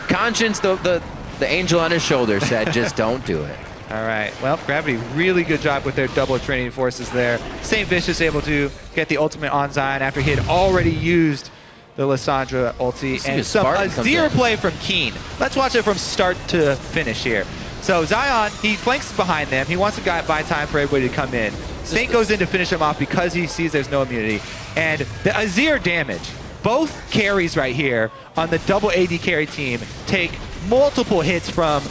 Conscience, the angel on his shoulder said, just don't do it. All right. Well, Gravity, really good job with their double Trinity forces there. St. Vicious able to get the ultimate on Zion after he had already used the Lissandra ulti. And some Azir play from Keen. Let's watch it from start to finish here. So Zion, he flanks behind them. He wants to buy time for everybody to come in. Saint goes in to finish him off because he sees there's no immunity. And the Azir damage, both carries right here on the double AD carry team take multiple hits from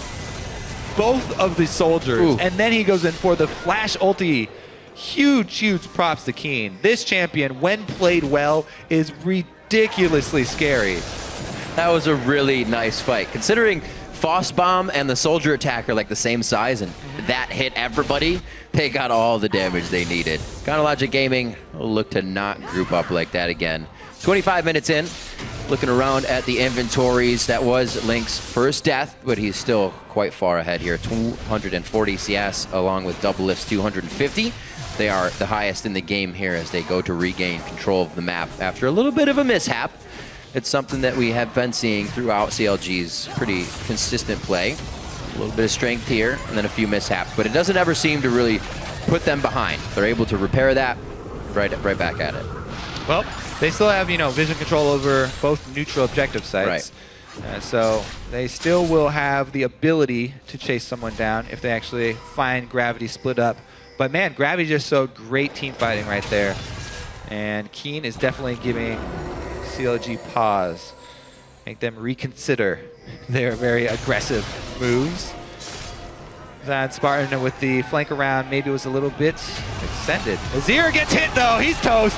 both of the soldiers. Ooh. And then he goes in for the flash ulti. Huge, huge props to Keen. This champion, when played well, is ridiculously scary. That was a really nice fight. Considering Frostbomb and the soldier attack are like the same size, and that hit everybody, they got all the damage they needed. Chronologic Gaming will look to not group up like that again. 25 minutes in, looking around at the inventories. That was Link's first death, but he's still quite far ahead here. 240 CS along with Doublelift's 250. They are the highest in the game here as they go to regain control of the map after a little bit of a mishap. It's something that we have been seeing throughout CLG's pretty consistent play. A little bit of strength here, and then a few mishaps, but it doesn't ever seem to really put them behind. They're able to repair that, right back at it. Well, they still have, vision control over both neutral objective sites. Right. So they still will have the ability to chase someone down if they actually find Gravity split up. But man, Gravity just showed great team fighting right there. And Keen is definitely giving CLG pause, make them reconsider their very aggressive moves. That Spartan with the flank around maybe was a little bit extended. Azir gets hit though, he's toast.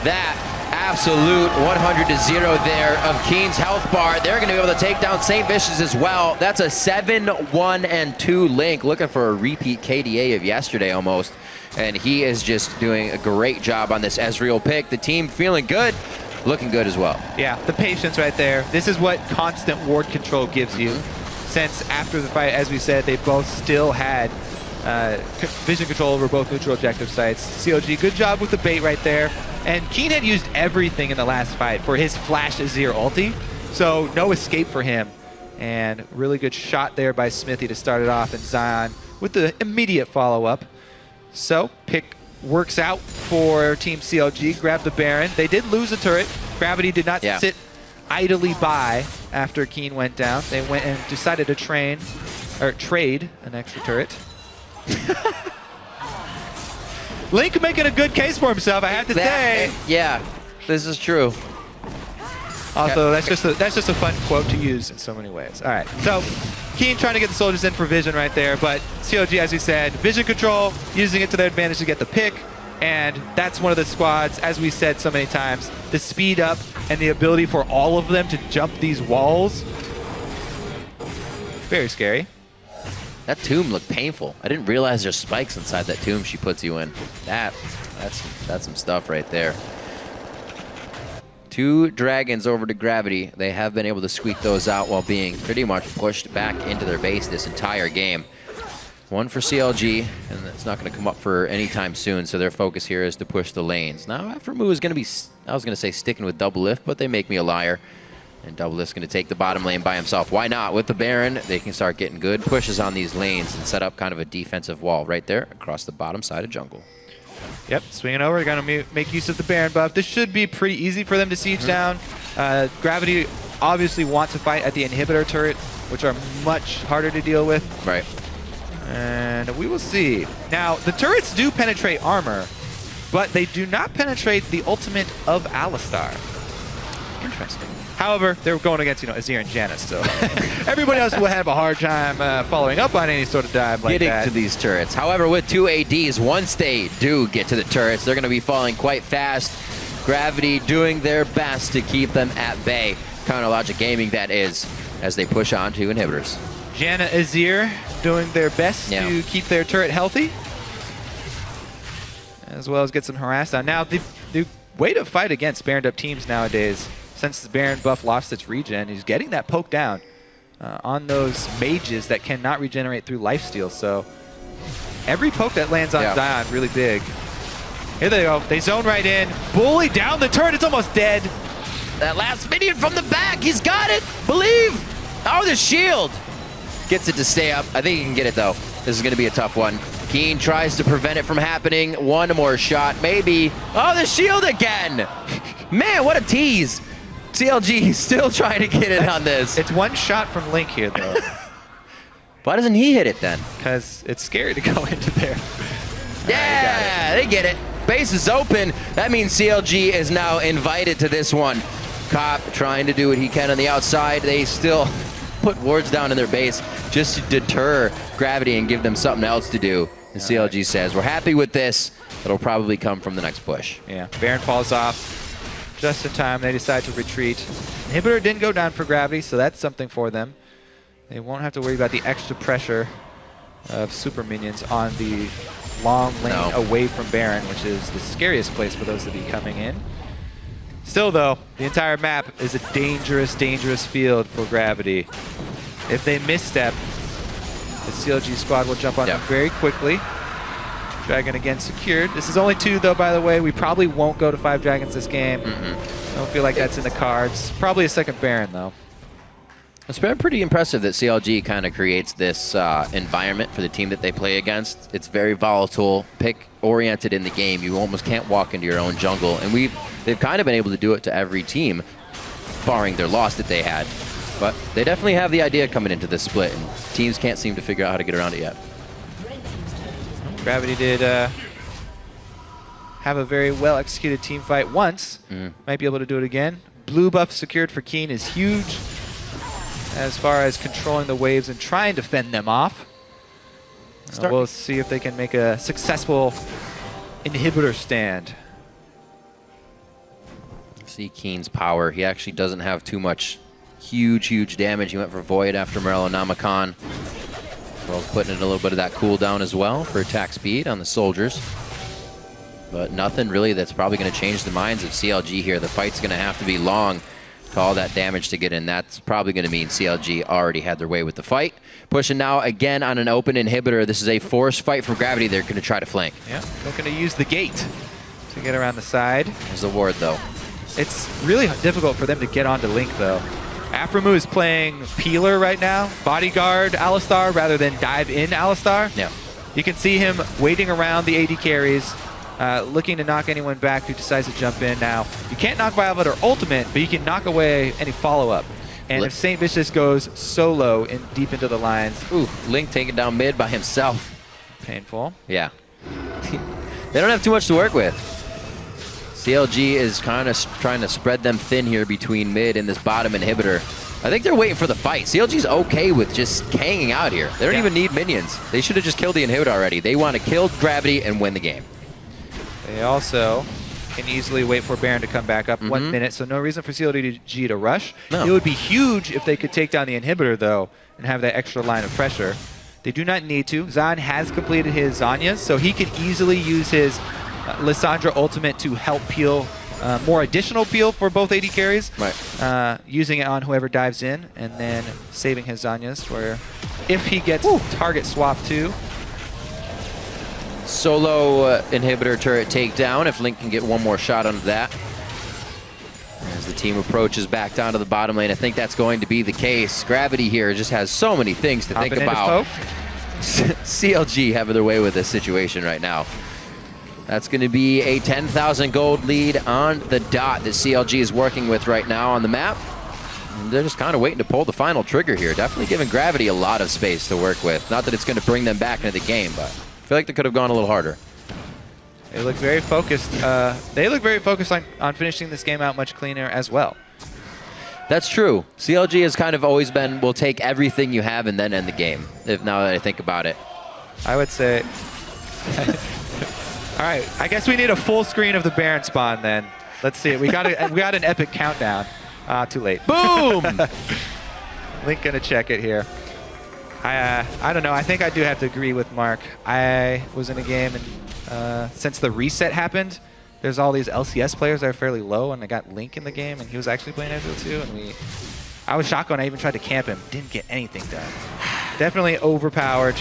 That absolute 100-0 there of Keen's health bar. They're going to be able to take down St. Vicious as well. That's a 7-1-2 Link, looking for a repeat KDA of yesterday almost. And he is just doing a great job on this Ezreal pick. The team feeling good. Looking good as well. Yeah, the patience right there. This is what constant ward control gives you. Since after the fight, as we said, they both still had vision control over both neutral objective sites. CLG, good job with the bait right there. And Keen had used everything in the last fight for his Flash Azir ulti, so no escape for him. And really good shot there by Xmithie to start it off, and Zion with the immediate follow-up. So, pick works out for Team CLG, grab the Baron. They did lose a turret. Gravity did not sit idly by after Keen went down. They went and decided to trade an extra turret. Link making a good case for himself, I have to say. Yeah, this is true. Also, that's just a fun quote to use in so many ways. All right, so Keen trying to get the soldiers in for vision right there, but CLG, as we said, vision control, using it to their advantage to get the pick, and that's one of the squads, as we said so many times, the speed up and the ability for all of them to jump these walls. Very scary. That tomb looked painful. I didn't realize there's spikes inside that tomb she puts you in. That's some stuff right there. 2 dragons over to Gravity. They have been able to squeak those out while being pretty much pushed back into their base this entire game. 1 for CLG, and it's not going to come up for any time soon, so their focus here is to push the lanes. Now, Aphromoo is going to be, I was going to say sticking with Doublelift, but they make me a liar. And Doublelift's going to take the bottom lane by himself. Why not? With the Baron, they can start getting good pushes on these lanes and set up kind of a defensive wall right there across the bottom side of jungle. Yep, swinging over. They're going to make use of the Baron buff. This should be pretty easy for them to siege down. Gravity obviously want to fight at the inhibitor turret, which are much harder to deal with. Right. And we will see. Now, the turrets do penetrate armor, but they do not penetrate the ultimate of Alistar. Interesting. However, they're going against, Azir and Janus, so everybody else will have a hard time following up on any sort of dive like Getting that. to these turrets. However, with 2 ADs, once they do get to the turrets, they're going to be falling quite fast. Gravity doing their best to keep them at bay. Counter Logic Gaming, that is, as they push on to inhibitors. Janna, Azir doing their best to keep their turret healthy, as well as get some harassed down. Now, the way to fight against Baroned up teams nowadays, since the Baron buff lost its regen, is getting that poke down on those mages that cannot regenerate through lifesteal. So every poke that lands on Zion, really big. Here they go. They zone right in. Bully down the turret. It's almost dead. That last minion from the back. He's got it. Believe. Oh, the shield. Gets it to stay up. I think he can get it, though. This is going to be a tough one. Keen tries to prevent it from happening. One more shot, maybe. Oh, the shield again. Man, what a tease. CLG still trying to get it on this. It's one shot from Link here, though. Why doesn't he hit it then? Because it's scary to go into there. Yeah, they get it. Base is open. That means CLG is now invited to this one. Cop trying to do what he can on the outside. They still put wards down in their base just to deter Gravity and give them something else to do. And CLG says, we're happy with this. It'll probably come from the next push. Yeah, Baron falls off. Just in time, they decide to retreat. Inhibitor didn't go down for Gravity, so that's something for them. They won't have to worry about the extra pressure of super minions on the long lane away from Baron, which is the scariest place for those to be coming in. Still, though, the entire map is a dangerous, dangerous field for Gravity. If they misstep, the CLG squad will jump on them very quickly. Dragon again secured. This is only 2, though, by the way. We probably won't go to 5 dragons this game. I don't feel like that's in the cards. Probably a second Baron, though. It's been pretty impressive that CLG kind of creates this environment for the team that they play against. It's very volatile, pick-oriented in the game. You almost can't walk into your own jungle. And they've kind of been able to do it to every team, barring their loss that they had. But they definitely have the idea coming into this split, and teams can't seem to figure out how to get around it yet. Gravity did have a very well-executed team fight once. Might be able to do it again. Blue buff secured for Keen is huge as far as controlling the waves and trying to fend them off. We'll see if they can make a successful inhibitor stand. See Keen's power. He actually doesn't have too much huge damage. He went for Void after Morellonomicon. Well, putting in a little bit of that cooldown as well for attack speed on the soldiers. But nothing really that's probably going to change the minds of CLG here. The fight's going to have to be long to all that damage to get in. That's probably going to mean CLG already had their way with the fight. Pushing now again on an open inhibitor. This is a forced fight from Gravity. They're going to try to flank. Yeah, looking to use the gate to get around the side. There's the ward, though. It's really difficult for them to get onto Link, though. Aphromoo is playing Peeler right now, bodyguard Alistar rather than dive in Alistar. Yeah. You can see him waiting around the AD carries, looking to knock anyone back who decides to jump in. Now, you can't knock Violet or ultimate, but you can knock away any follow-up. And if St. Vicious goes solo in deep into the lines... Ooh, Link taken down mid by himself. Painful. Yeah. They don't have too much to work with. CLG is kind of trying to spread them thin here between mid and this bottom inhibitor. I think they're waiting for the fight. CLG's okay with just hanging out here. They don't even need minions. They should have just killed the inhibitor already. They want to kill Gravity and win the game. They also can easily wait for Baron to come back up 1 minute, so no reason for CLG to rush. No. It would be huge if they could take down the inhibitor, though, and have that extra line of pressure. They do not need to. Zion has completed his Zanyas, so he can easily use his Lissandra ultimate to help peel more additional peel for both AD carries. Right. Using it on whoever dives in, and then saving his Zanyas for if he gets target swap too. Solo inhibitor turret takedown if Link can get one more shot onto that. As the team approaches back down to the bottom lane, I think that's going to be the case. Gravity here just has so many things to think about. CLG having their way with this situation right now. That's going to be a 10,000 gold lead on the dot that CLG is working with right now on the map. And they're just kind of waiting to pull the final trigger here. Definitely giving Gravity a lot of space to work with. Not that it's going to bring them back into the game, but I feel like they could have gone a little harder. They look very focused. They look very focused on finishing this game out much cleaner as well. That's true. CLG has kind of always been, we'll take everything you have and then end the game, if now that I think about it. I would say... All right, I guess we need a full screen of the Baron spawn then. Let's see it. We got an epic countdown. Too late. Boom! Link gonna check it here. I don't know. I think I do have to agree with Mark. I was in a game, and since the reset happened, there's all these LCS players that are fairly low, and I got Link in the game, and he was actually playing Ezreal too, and I was shocked when I even tried to camp him. Didn't get anything done. Definitely overpowered.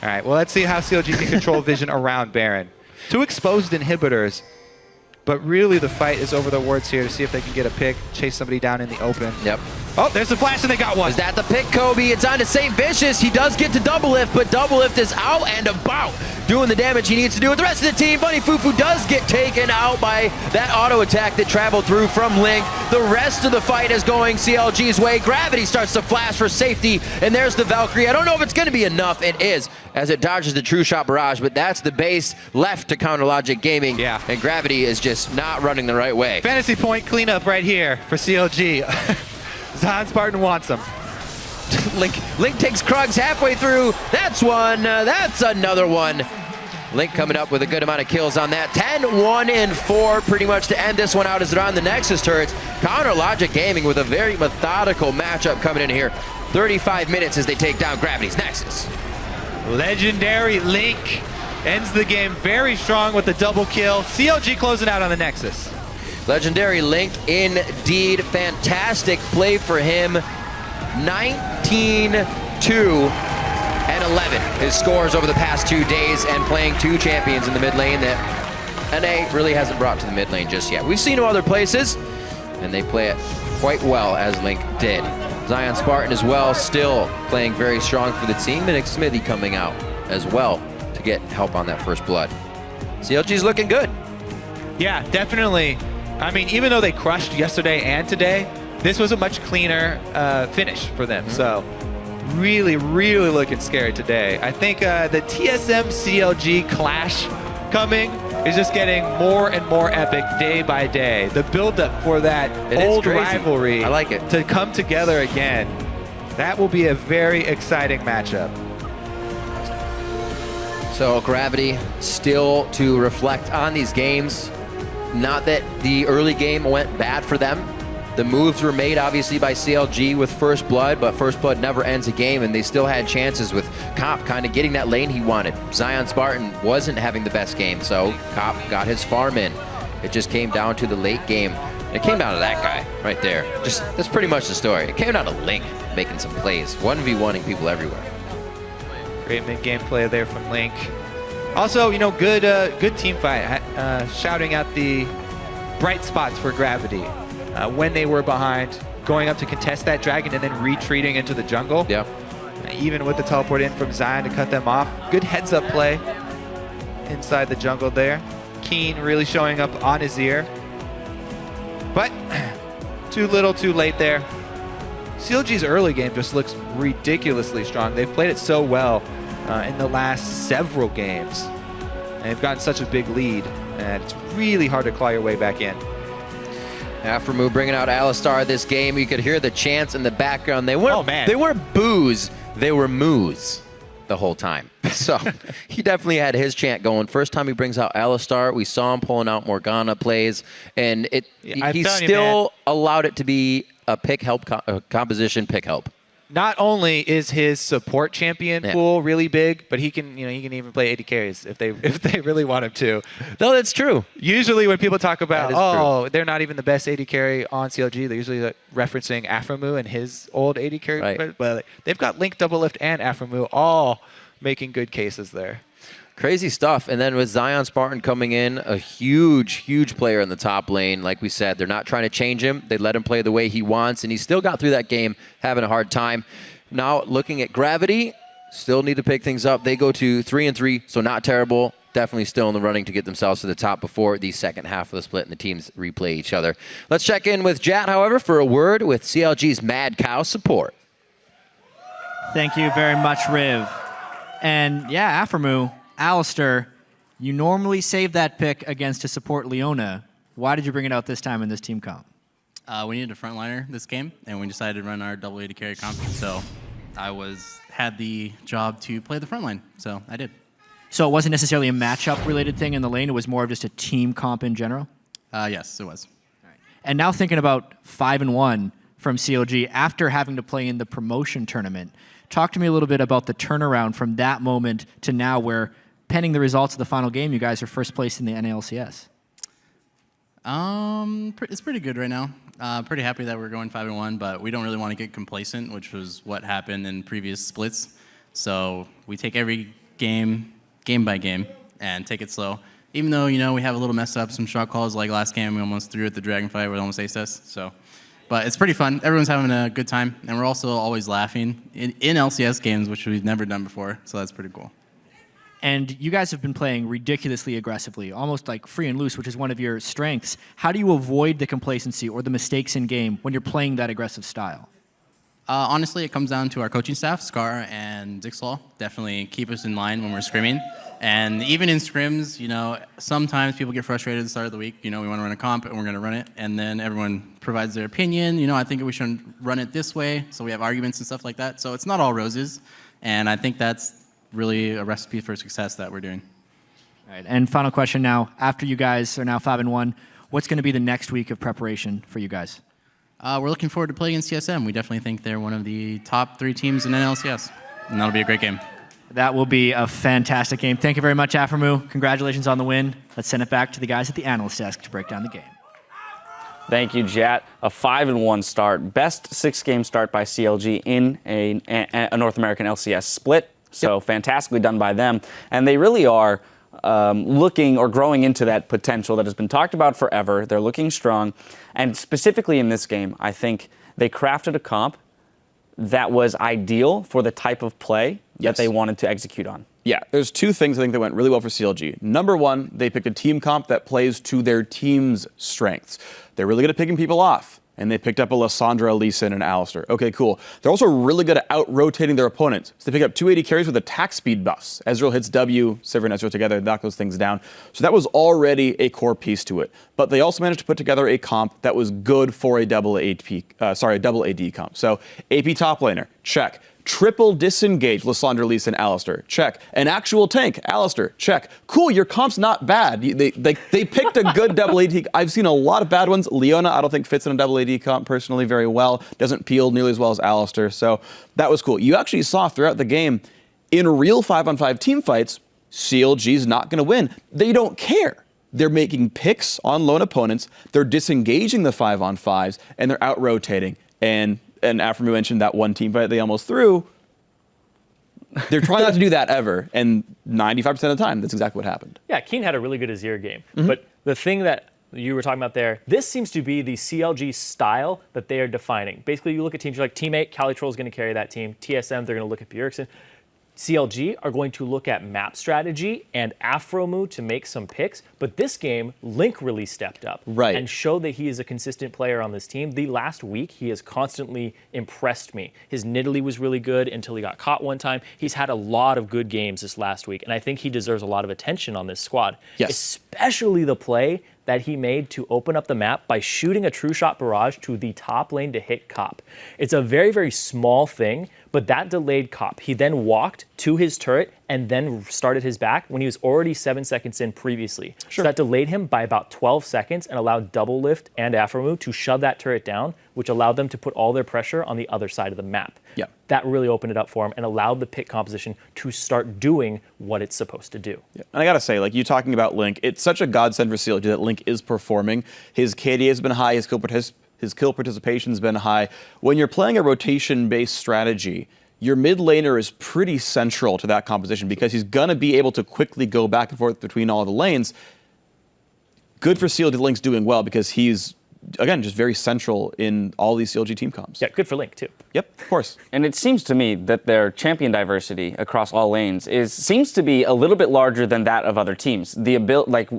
All right, well, let's see how CLG can control vision around Baron. 2 exposed inhibitors, but really the fight is over the wards here to see if they can get a pick, chase somebody down in the open. Yep. Oh, there's the flash, and they got one. Is that the pick, Kobe? It's on to St. Vicious. He does get to double lift, but double lift is out and about, doing the damage he needs to do with the rest of the team. Bunny Fufu does get taken out by that auto attack that traveled through from Link. The rest of the fight is going CLG's way. Gravity starts to flash for safety, and there's the Valkyrie. I don't know if it's going to be enough. It is, as it dodges the True Shot Barrage, but that's the base left to counter Logic Gaming. Yeah. And Gravity is just not running the right way. Fantasy point cleanup right here for CLG. Zion Spartan wants him. Link takes Krugs halfway through. That's one. That's another one. Link coming up with a good amount of kills on that. 10, 1, and 4 pretty much to end this one out as they're on the Nexus turrets. Counter Logic Gaming with a very methodical matchup coming in here. 35 minutes as they take down Gravity's Nexus. Legendary Link ends the game very strong with the double kill. CLG closing out on the Nexus. Legendary Link indeed. Fantastic play for him. 19, 2, and 11. His scores over the past 2 days, and playing 2 champions in the mid lane that NA really hasn't brought to the mid lane just yet. We've seen him other places, and they play it quite well as Link did. Zion Spartan as well, still playing very strong for the team, and Smithy coming out as well to get help on that first blood. CLG's looking good. Yeah, definitely. I mean, even though they crushed yesterday and today, this was a much cleaner finish for them. So really, really looking scary today. I think the TSM CLG clash coming is just getting more and more epic day by day. The build-up for that old rivalry, I like it, to come together again. That will be a very exciting matchup. So Gravity still to reflect on these games. Not that the early game went bad for them. The moves were made obviously by CLG with First Blood, but First Blood never ends a game, and they still had chances with Cop kind of getting that lane he wanted. Zion Spartan wasn't having the best game, so Cop got his farm in. It just came down to the late game. It came down to that guy right there. That's pretty much the story. It came down to Link making some plays, 1v1ing people everywhere. Great mid-game play there from Link. Also, you know, good team fight. Shouting out the bright spots for Gravity. When they were behind, going up to contest that dragon and then retreating into the jungle. Yeah. Even with the teleport in from Zion to cut them off. Good heads-up play inside the jungle there. Keen really showing up on his ear. But too little, too late there. CLG's early game just looks ridiculously strong. They've played it so well in the last several games. And they've gotten such a big lead, and it's really hard to claw your way back in. Aphromoo bringing out Alistar this game. You could hear the chants in the background. They weren't boos, they were moos the whole time. So he definitely had his chant going. First time he brings out Alistar, we saw him pulling out Morgana plays, and he still allowed it to be a pick help composition pick help. not only is his support champion pool really big, but he can even play 80 carries if they really want him to. No, that's true. Usually when people talk about, true. they're not even the best 80 carry on CLG, they're usually referencing Aframu and his old 80 carry. Right. But they've got Link, Double Lift, and Aframu all making good cases there. Crazy stuff. And then with Zion Spartan coming in, a huge, huge player in the top lane. Like we said, they're not trying to change him. They let him play the way he wants, and he still got through that game having a hard time. Now looking at Gravity, still need to pick things up. They go to 3-3, so not terrible. Definitely still in the running to get themselves to the top before the second half of the split and the teams replay each other. Let's check in with Jat, however, for a word with CLG's Mad Cow support. Thank you very much, Riv. And yeah, Aframu, Alistair, you normally save that pick against to support Leona. Why did you bring it out this time in this team comp? We needed a frontliner this game, and we decided to run our double 80 carry comp. So I had the job to play the front line, so I did. So it wasn't necessarily a matchup related thing in the lane, it was more of just a team comp in general? Yes, it was. And now thinking about 5-1 from CLG after having to play in the promotion tournament, talk to me a little bit about the turnaround from that moment to now where, pending the results of the final game, you guys are first place in the NALCS. It's pretty good right now. Pretty happy that we're going 5-1, but we don't really want to get complacent, which was what happened in previous splits. So we take every game by game, and take it slow. Even though, we have a little mess up, some shot calls, like last game, we almost threw at the Dragonfly, where it almost aced us. So, but it's pretty fun. Everyone's having a good time, and we're also always laughing in LCS games, which we've never done before. So that's pretty cool. And you guys have been playing ridiculously aggressively, almost like free and loose, which is one of your strengths. How do you avoid the complacency or the mistakes in game when you're playing that aggressive style? Honestly, it comes down to our coaching staff, Scar and Dixlaw. Definitely keep us in line when we're scrimming. And even in scrims, sometimes people get frustrated at the start of the week. We want to run a comp and we're going to run it. And then everyone provides their opinion. I think we should run it this way. So we have arguments and stuff like that. So it's not all roses. And I think that's really a recipe for success that we're doing. All right, and final question now. After you guys are now 5-1, what's going to be the next week of preparation for you guys? We're looking forward to playing against CSM. We definitely think they're one of the top 3 teams in NLCS, and that'll be a great game. That will be a fantastic game. Thank you very much, Aframu. Congratulations on the win. Let's send it back to the guys at the analyst desk to break down the game. Thank you, Jat. A 5-1 start. Best 6-game start by CLG in a North American LCS split. So fantastically done by them. And they really are looking or growing into that potential that has been talked about forever. They're looking strong. And specifically in this game, I think they crafted a comp that was ideal for the type of play that they wanted to execute on. Yeah, there's 2 things I think that went really well for CLG. Number 1, they picked a team comp that plays to their team's strengths. They're really good at picking people off. And they picked up a Lissandra, Lee Sin, and Alistair. Okay, cool. They're also really good at out-rotating their opponents. So they pick up 280 carries with attack speed buffs. Ezreal hits W, Sivir and Ezreal together, knock those things down. So that was already a core piece to it. But they also managed to put together a comp that was good for a double AD comp. So AP top laner, check. Triple disengage, Lissandra, Lee Sin, Alistair, check. An actual tank, Alistair, check. Cool, your comp's not bad. They picked a good double AD. I've seen a lot of bad ones. Leona, I don't think fits in a double AD comp personally very well. Doesn't peel nearly as well as Alistair, so that was cool. You actually saw throughout the game, in real 5-on-5 team fights, CLG's not going to win. They don't care. They're making picks on lone opponents. They're disengaging the 5-on-5s, and they're out-rotating. And Aframu mentioned that one team fight they almost threw. They're trying not to do that ever, and 95% of the time, that's exactly what happened. Yeah, Keen had a really good Azir game. But the thing that you were talking about there, this seems to be the CLG style that they are defining. Basically, you look at teams, you're like, Teammate, Calitroll is going to carry that team. TSM, they're going to look at Bjergsen. CLG are going to look at map strategy and Aframu to make some picks, but this game, Link really stepped up and showed that he is a consistent player on this team. The last week, he has constantly impressed me. His Nidalee was really good until he got caught one time. He's had a lot of good games this last week, and I think he deserves a lot of attention on this squad, especially the play that he made to open up the map by shooting a true shot barrage to the top lane to hit Cop. It's a very, very small thing, But that delayed cop, he then walked to his turret and then started his back when he was already 7 seconds in previously. So that delayed him by about 12 seconds and allowed Double Lift and Aphromoo to shove that turret down, which allowed them to put all their pressure on the other side of the map. Yeah. That really opened it up for him and allowed the pick composition to start doing what it's supposed to do. Yeah. And I gotta say, like you talking about Link, it's such a godsend for CLG that Link is performing. His KD has been high, his kill participation's been high. When you're playing a rotation-based strategy, your mid laner is pretty central to that composition because he's going to be able to quickly go back and forth between all the lanes. Good for CLG Link's doing well because he's, again, just very central in all these CLG team comps. Yeah, good for Link, too. Yep, of course. And it seems to me that their champion diversity across all lanes seems to be a little bit larger than that of other teams. The ability, like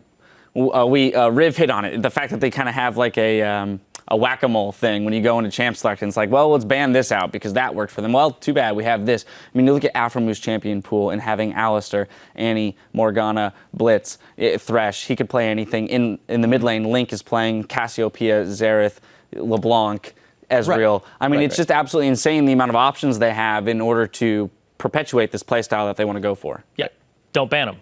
Riv hit on it, the fact that they kind of have like a whack-a-mole thing when you go into champ selection. It's like, well, let's ban this out because that worked for them. Well, too bad, we have this. I mean, you look at Aphromoo's champion pool and having Alistar, Annie, Morgana, Blitz, Thresh. He could play anything. In the mid lane, Link is playing Cassiopeia, Xerath, LeBlanc, Ezreal. Right. I mean, it's just absolutely insane the amount of options they have in order to perpetuate this playstyle that they want to go for. Yeah, don't ban them.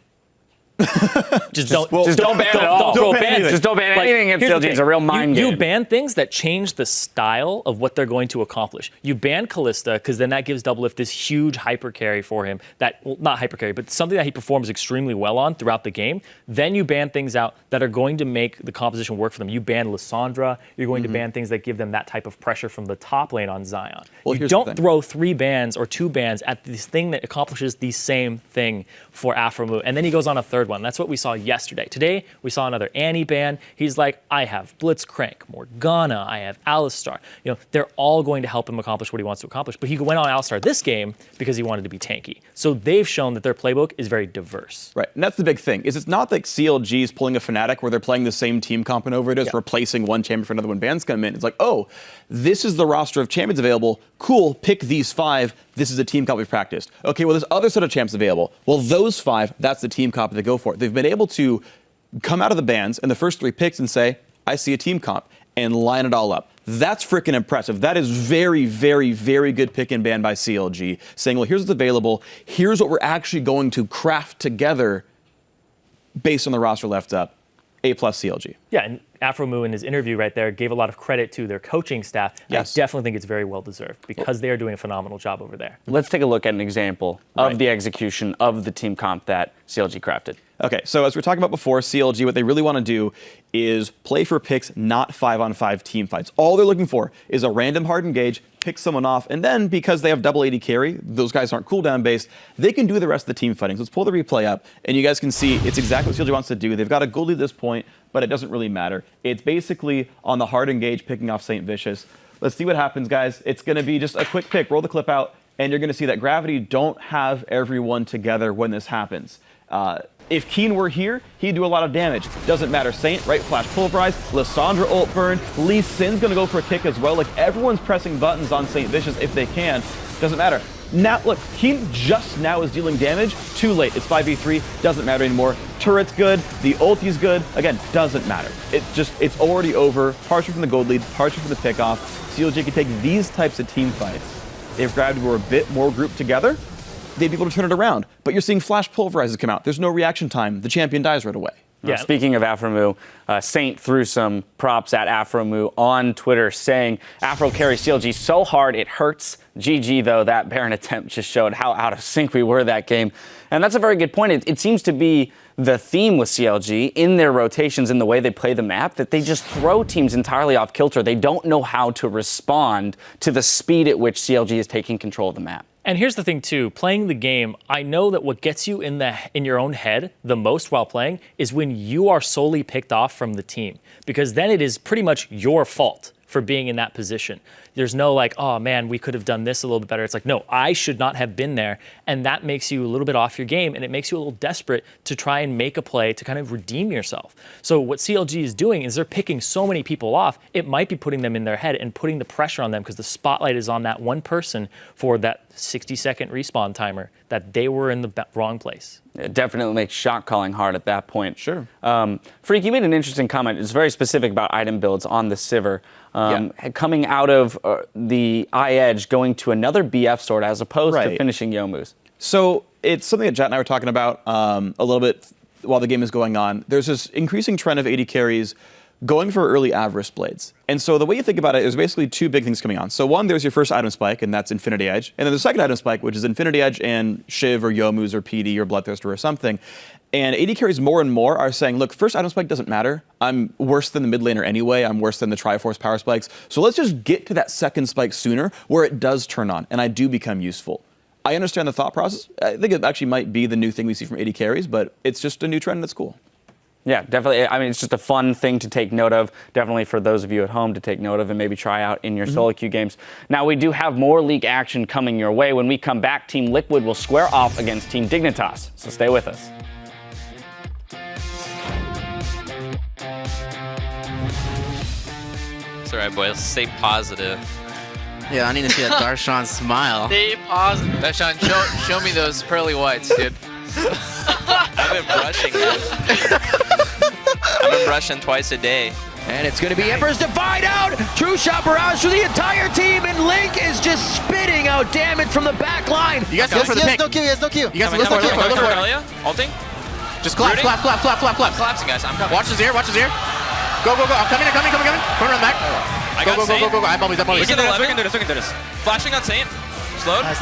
Just don't ban it at all. Don't throw bans. Just don't ban anything in CLG. It's a real mind game. You ban things that change the style of what they're going to accomplish. You ban Kalista because then that gives Doublelift this huge hyper carry for him. Not hyper carry, but something that he performs extremely well on throughout the game. Then you ban things out that are going to make the composition work for them. You ban Lissandra. You're going to ban things that give them that type of pressure from the top lane on Zion. Well, you don't throw 3 bans or 2 bans at this thing that accomplishes the same thing for Aphromoo. And then he goes on a third one. That's what we saw yesterday. Today, we saw another Annie ban. He's like, I have Blitzcrank, Morgana, I have Alistar. You know, they're all going to help him accomplish what he wants to accomplish. But he went on Alistar this game because he wanted to be tanky. So they've shown that their playbook is very diverse. Right, and that's the big thing, is it's not like CLG is pulling a Fnatic where they're playing the same team comp and over it is, replacing one champion for another when bans come in. It's like, oh, this is the roster of champions available. Cool, pick these 5. This is a team comp we've practiced. Okay, well, there's other set of champs available. Well, those 5, that's the team comp they go for. They've been able to come out of the bans in the first 3 picks and say, I see a team comp, and line it all up. That's freaking impressive. That is very, very, very good pick and ban by CLG, saying, well, here's what's available. Here's what we're actually going to craft together based on the roster left up. A+ CLG. Yeah, and Aphromoo in his interview right there gave a lot of credit to their coaching staff. Yes. I definitely think it's very well deserved because they are doing a phenomenal job over there. Let's take a look at an example of the execution of the team comp that CLG crafted. Okay, so as we were talking about before, CLG, what they really want to do is play for picks, not 5-on-5 team fights. All they're looking for is a random hard engage, pick someone off, and then because they have double AD carry, those guys aren't cooldown based, they can do the rest of the team fighting. So let's pull the replay up, and you guys can see it's exactly what CLG wants to do. They've got a gold lead at this point, but it doesn't really matter. It's basically on the hard engage, picking off St. Vicious. Let's see what happens, guys. It's going to be just a quick pick. Roll the clip out, and you're going to see that Gravity don't have everyone together when this happens. If Keen were here, he'd do a lot of damage. Doesn't matter. Saint, right, flash pulverize, Lissandra ult burn, Lee Sin's gonna go for a kick as well. Like, everyone's pressing buttons on St. Vicious if they can. Doesn't matter. Now, look, Keen just now is dealing damage. Too late. It's 5v3. Doesn't matter anymore. Turret's good. The ulti's good. Again, doesn't matter. It's already over. Partial from the gold lead, partial from the pickoff. CLG can take these types of team fights. If Gravity were a bit more grouped together, they'd be able to turn it around. But you're seeing flash pulverizes come out. There's no reaction time. The champion dies right away. Yeah. Speaking of Aphromoo, Saint threw some props at Aphromoo on Twitter saying, Aphro carries CLG so hard it hurts. GG, though, that Baron attempt just showed how out of sync we were that game. And that's a very good point. It seems to be the theme with CLG in their rotations, in the way they play the map, that they just throw teams entirely off kilter. They don't know how to respond to the speed at which CLG is taking control of the map. And here's the thing too, playing the game, I know that what gets you in your own head the most while playing is when you are solely picked off from the team, because then it is pretty much your fault for being in that position. There's no like, oh man, we could have done this a little bit better. It's like, no, I should not have been there. And that makes you a little bit off your game, and it makes you a little desperate to try and make a play to kind of redeem yourself. So what CLG is doing is they're picking so many people off, it might be putting them in their head and putting the pressure on them because the spotlight is on that one person for that 60-second respawn timer that they were in the wrong place. It definitely makes shot calling hard at that point. Sure. Freak, you made an interesting comment. It's very specific about item builds on the Sivir. Coming out of the iEdge, going to another BF sword as opposed to finishing Youmuu's. So it's something that Jet and I were talking about a little bit while the game is going on. There's this increasing trend of AD carries going for early Avarice Blades. And so the way you think about it, there's basically two big things coming on. So one, there's your first item spike, and that's Infinity Edge. And then the second item spike, which is Infinity Edge and Shiv or Youmuu's or PD or Bloodthirster or something. And AD carries more and more are saying, look, first item spike doesn't matter. I'm worse than the mid laner anyway. I'm worse than the Triforce power spikes. So let's just get to that second spike sooner where it does turn on and I do become useful. I understand the thought process. I think it actually might be the new thing we see from AD carries, but it's just a new trend that's cool. Yeah, definitely. I mean, it's just a fun thing to take note of. Definitely for those of you at home to take note of and maybe try out in your solo queue games. Now, we do have more League action coming your way. When we come back, Team Liquid will square off against Team Dignitas. So stay with us. It's all right, boys. Stay positive. Yeah, I need to see that Darshan smile. Stay positive. Darshan, show me those pearly whites, dude. I've been brushing, man. I've been brushing twice a day. And it's going to be Emperor's Divide out. True shot barrage for the entire team, and Link is just spitting out damage from the back line. You guys go for the pick. No Q, yes, no Q. You guys go for it, go for it. Ulting. Just clap. Collapsing, guys. I'm coming. Watch his ear. Go. I'm coming. Coming around back. I got Saint. Go. I bubbles. We can do this. Flashing on Saint. Slowed. Nice.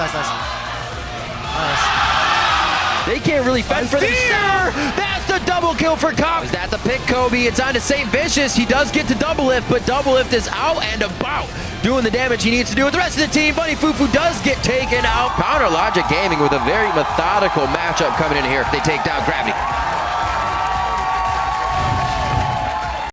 They can't really fend for themselves. That's the double kill for Cop. Is that the pick, Kobe? It's on to St. Vicious. He does get to double lift, but double lift is out and about, doing the damage he needs to do with the rest of the team. Bunny Fufu does get taken out. Counter Logic Gaming with a very methodical matchup coming in here. They take down Gravity.